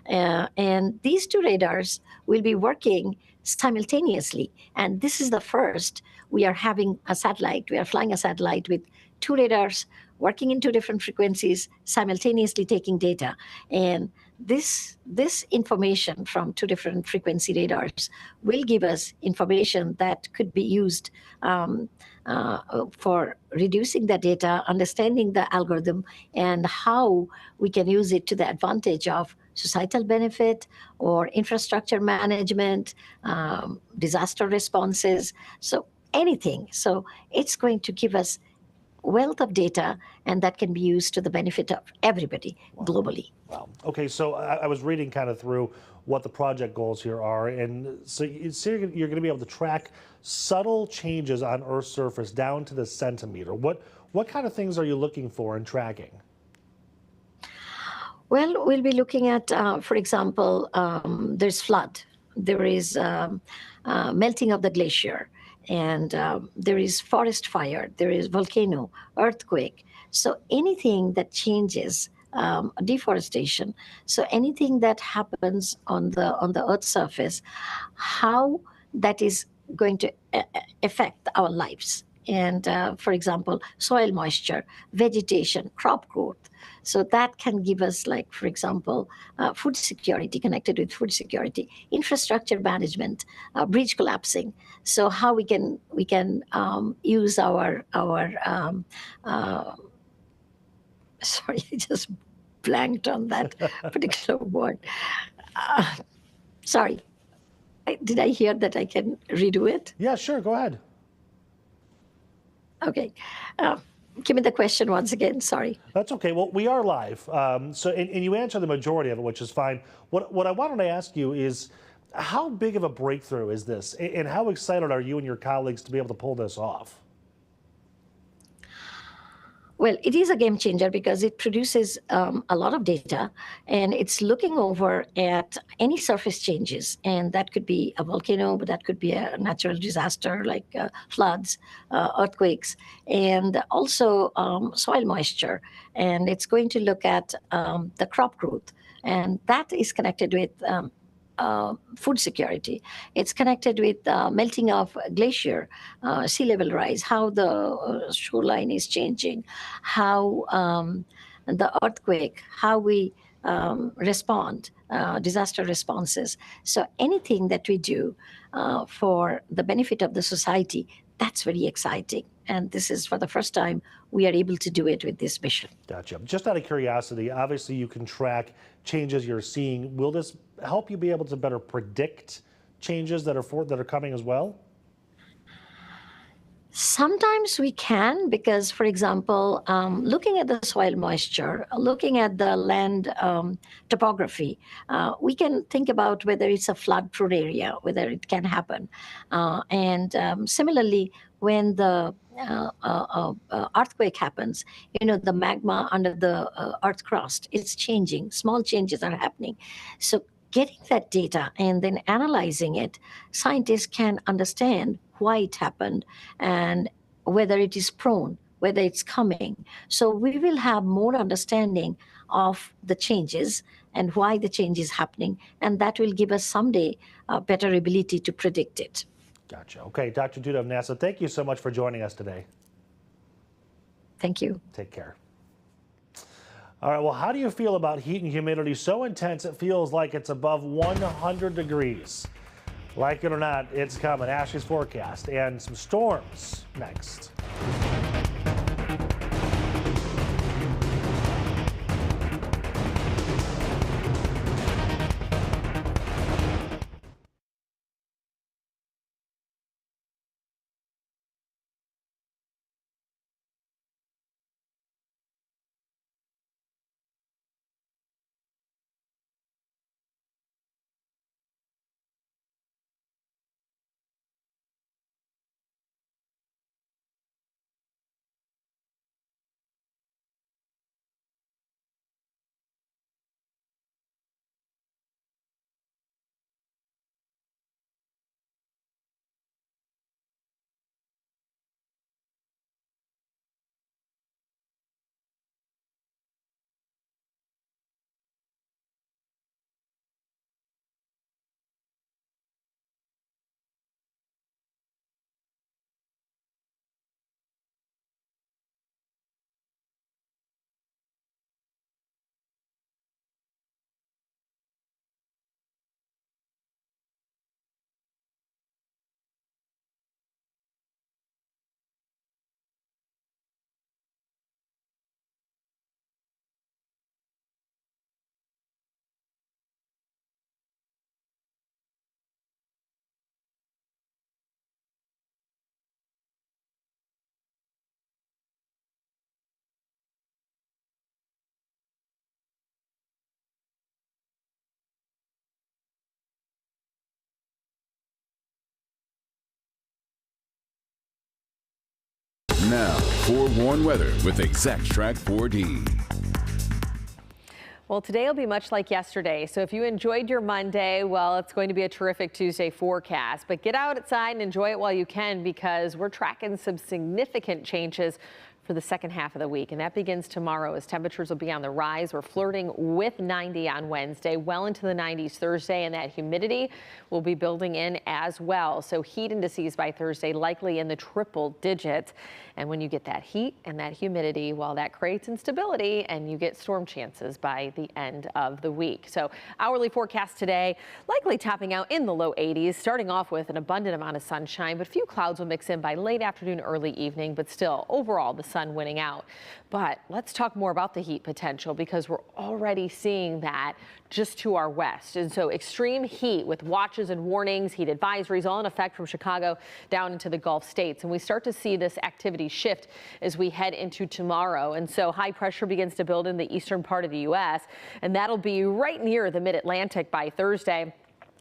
And these two radars will be working simultaneously. And this is the first. We are having a satellite. We are flying a satellite with two radars working in two different frequencies, simultaneously taking data. And this information from two different frequency radars will give us information that could be used for reducing the data, understanding the algorithm, and how we can use it to the advantage of societal benefit or infrastructure management, disaster responses, so anything. So it's going to give us wealth of data, and that can be used to the benefit of everybody globally. Wow. Okay, so I was reading kind of through what the project goals here are, and so you're going to be able to track subtle changes on Earth's surface down to the centimeter. What kind of things are you looking for in tracking? Well, we'll be looking at, for example, there's flood, there is melting of the glacier, and there is forest fire, there is volcano, earthquake. So anything that changes, deforestation, so anything that happens on the Earth's surface, how that is going to affect our lives. And for example, soil moisture, vegetation, crop growth. So that can give us, like, for example, food security, connected with food security, infrastructure management, bridge collapsing. So how we can use our sorry, I just blanked on that particular word. Sorry, did I hear that I can redo it? Yeah, sure, go ahead. Okay. Give me the question once again, sorry. That's okay. Well, we are live, so and you answer the majority of it, which is fine. What I wanted to ask you is, how big of a breakthrough is this, and how excited are you and your colleagues to be able to pull this off? Well, it is a game changer because it produces a lot of data, and it's looking over at any surface changes. And that could be a volcano, but that could be a natural disaster like floods, earthquakes, and also soil moisture. And it's going to look at the crop growth. And that is connected with food security. It's connected with melting of glacier, sea level rise, how the shoreline is changing, how the earthquake, how we respond, disaster responses. So anything that we do for the benefit of the society, that's very exciting. And this is for the first time we are able to do it with this mission. Gotcha. Just out of curiosity, obviously you can track changes you're seeing. Will this help you be able to better predict changes that are coming as well? Sometimes we can, because, for example, looking at the soil moisture, looking at the land topography, we can think about whether it's a flood-prone area, whether it can happen. And similarly, when the earthquake happens, the magma under the earth crust, it's changing. Small changes are happening. So getting that data and then analyzing it, scientists can understand why it happened and whether it is prone, whether it's coming. So we will have more understanding of the changes and why the change is happening, and that will give us someday a better ability to predict it. Gotcha. Okay, Dr. Duda of NASA, thank you so much for joining us today. Thank you. Take care. All right, well, how do you feel about heat and humidity so intense it feels like it's above 100 degrees? Like it or not, it's coming. Ashley's forecast and some storms next. Now, forewarned weather with Exact Track 4D. Well, today will be much like yesterday. So if you enjoyed your Monday, well, it's going to be a terrific Tuesday forecast. But get outside and enjoy it while you can, because we're tracking some significant changes for the second half of the week. And that begins tomorrow as temperatures will be on the rise. We're flirting with 90 on Wednesday, well into the 90s Thursday, and that humidity will be building in as well. So heat indices by Thursday likely in the triple digits. And when you get that heat and that humidity, well, that creates instability and you get storm chances by the end of the week. So hourly forecast today, likely topping out in the low 80s, starting off with an abundant amount of sunshine, but few clouds will mix in by late afternoon, early evening, but still overall the sun winning out. But let's talk more about the heat potential, because we're already seeing that just to our west. And so extreme heat with watches and warnings, heat advisories all in effect from Chicago down into the Gulf states. And we start to see this activity shift as we head into tomorrow. And so high pressure begins to build in the eastern part of the U.S. and that'll be right near the mid-Atlantic by Thursday.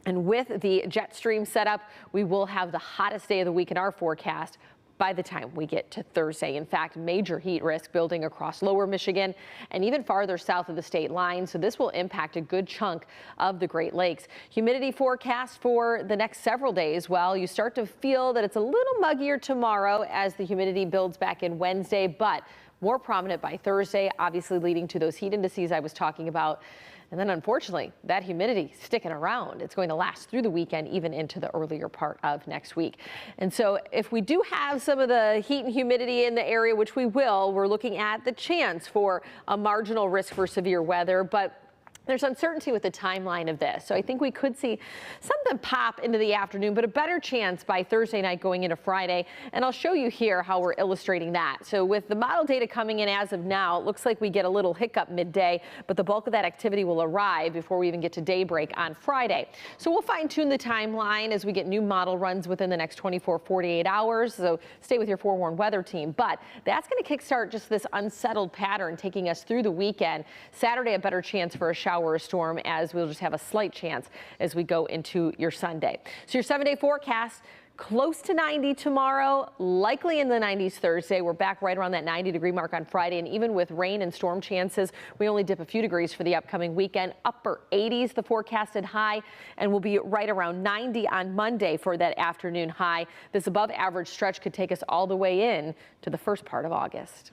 And with the jet stream setup, we will have the hottest day of the week in our forecast by the time we get to Thursday. In fact, major heat risk building across lower Michigan and even farther south of the state line. So this will impact a good chunk of the Great Lakes. Humidity forecast for the next several days. Well, you start to feel that it's a little muggier tomorrow as the humidity builds back in Wednesday, but more prominent by Thursday, obviously leading to those heat indices I was talking about. And then unfortunately, that humidity sticking around. It's going to last through the weekend, even into the earlier part of next week. And so if we do have some of the heat and humidity in the area, which we will, we're looking at the chance for a marginal risk for severe weather. But there's uncertainty with the timeline of this. So I think we could see something pop into the afternoon, but a better chance by Thursday night going into Friday. And I'll show you here how we're illustrating that. So with the model data coming in as of now, it looks like we get a little hiccup midday, but the bulk of that activity will arrive before we even get to daybreak on Friday. So we'll fine tune the timeline as we get new model runs within the next 24, 48 hours. So stay with your forewarned weather team. But that's going to kickstart just this unsettled pattern taking us through the weekend. Saturday, a better chance for a shower or a storm, as we'll just have a slight chance as we go into your Sunday. So your 7-day forecast, close to 90 tomorrow, likely in the 90s Thursday. We're back right around that 90-degree mark on Friday, and even with rain and storm chances, we only dip a few degrees for the upcoming weekend. Upper 80s, the forecasted high, and we'll be right around 90 on Monday for that afternoon high. This above average stretch could take us all the way in to the first part of August.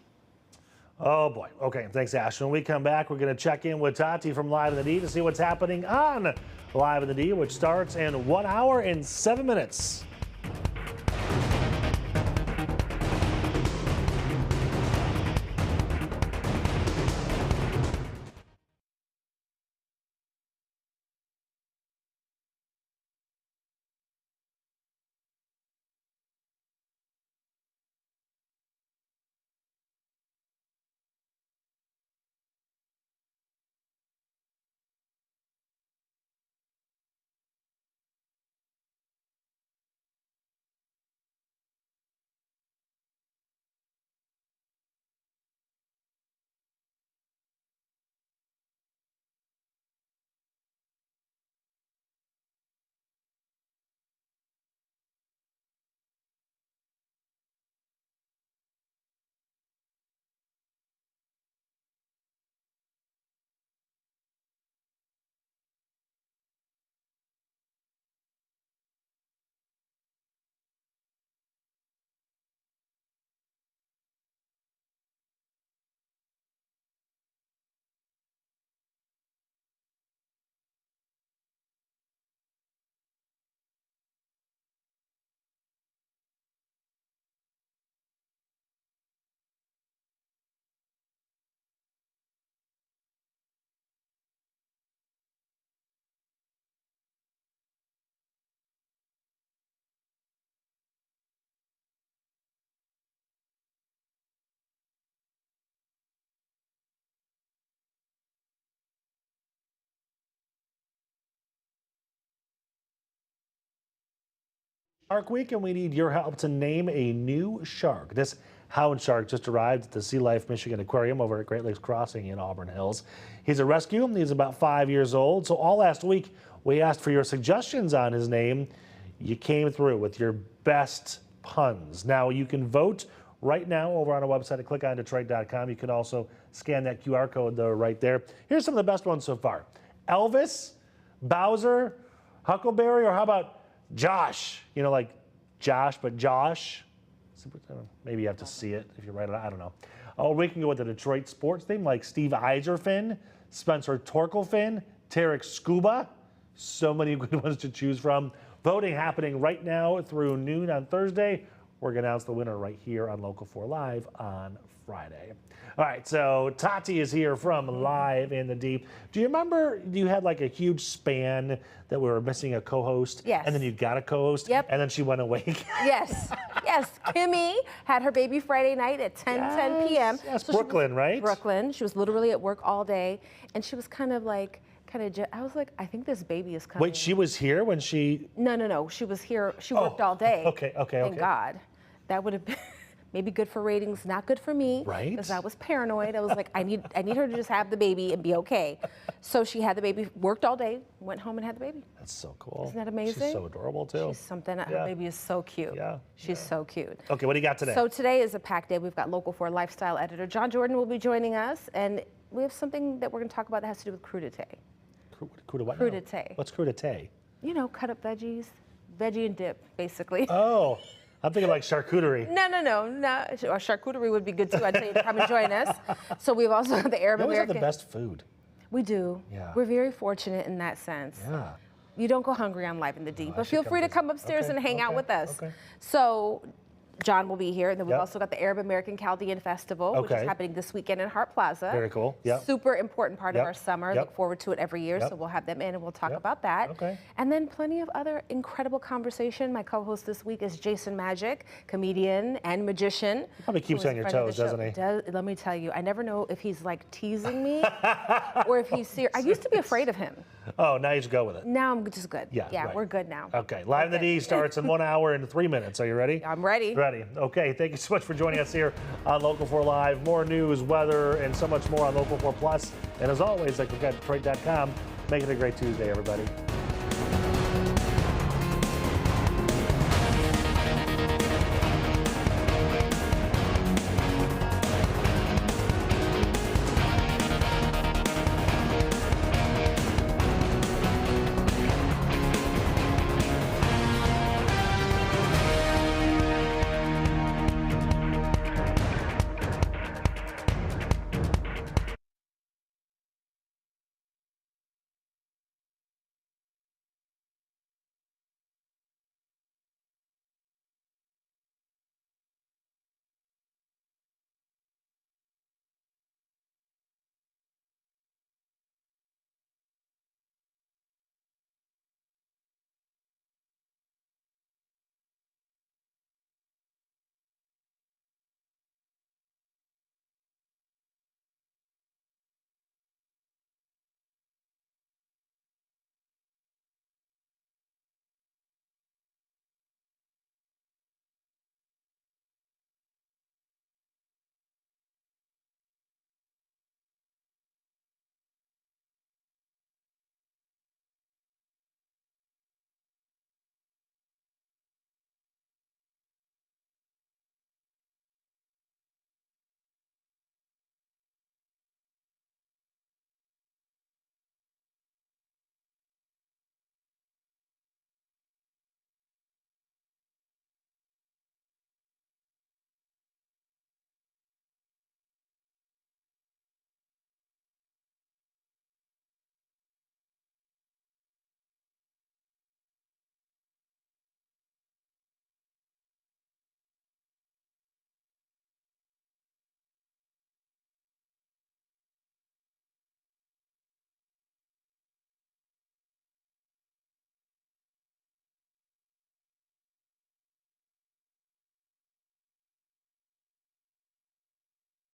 Oh boy. Okay, thanks, Ash. When we come back, we're going to check in with Tati from Live in the D to see what's happening on Live in the D, which starts in 1 hour and 7 minutes. Shark Week, and we need your help to name a new shark. This hound shark just arrived at the Sea Life Michigan Aquarium over at Great Lakes Crossing in Auburn Hills. He's a rescue. He's about 5 years old. So all last week, we asked for your suggestions on his name. You came through with your best puns. Now you can vote right now over on our website at clickondetroit.com. You can also scan that QR code right there. Here's some of the best ones so far. Elvis, Bowser, Huckleberry, or how about Josh? You know, like Josh, but Josh. Maybe you have to see it if you write it. I don't know. Oh, we can go with the Detroit sports theme, like Steve Eiserfin, Spencer Torkelfin, Tarek Scuba. So many good ones to choose from. Voting happening right now through noon on Thursday. We're going to announce the winner right here on Local 4 Live on Friday. All right, so Tati is here from Live in the Deep. Do you remember you had like a huge span that we were missing a co-host? Yes. And then you got a co-host? Yep. And then she went away? Yes. Yes. Kimmy had her baby Friday night at 10 p.m. Yes, so Brooklyn, right? Brooklyn. She was literally at work all day. And she was kind of like, I was like, I think this baby is coming. Wait, she was here when she... No. She was here. She worked all day. Okay. Thank God. That would have been maybe good for ratings, not good for me. Right. Because I was paranoid. I was like, I need her to just have the baby and be okay. So she had the baby, worked all day, went home and had the baby. That's so cool. Isn't that amazing? She's so adorable, too. She's something. Her baby is so cute. Yeah. She's so cute. Okay, what do you got today? So today is a packed day. We've got Local 4 lifestyle editor John Jordan will be joining us. And we have something that we're going to talk about that has to do with crudité. Crudité. What's crudité? You know, cut up veggies, veggie and dip, basically. Oh, I'm thinking like charcuterie. No. Or charcuterie would be good too. I'd say to come and join us. So we've also got the Arab You always have American. the best food. We do. Yeah. We're very fortunate in that sense. Yeah. You don't go hungry on Live in the Deep, but feel free to come upstairs and hang out with us. Okay. So John will be here, and then we've Yep. also got the Arab American Chaldean Festival, which is Okay. happening this weekend in Hart Plaza. Very cool. Yep. Super important part Yep. of our summer. Yep. Look forward to it every year, Yep. so we'll have them in and we'll talk Yep. about that. Okay. And then plenty of other incredible conversation. My co-host this week is Jason Magic, comedian and magician. Probably keeps who you is on a your friend of toes, the show. doesn't he? Let me tell you, I never know if he's like teasing me or if he's serious. I used to be afraid of him. Oh, now you just go with it. Now I'm just good. Yeah, right. We're good now. Okay, Live in the D starts in 1 hour and 3 minutes. Are you ready? I'm ready. Ready. Okay, thank you so much for joining us here on Local 4 Live. More news, weather, and so much more on Local 4 Plus. And as always, like Detroit.com, make it a great Tuesday, everybody.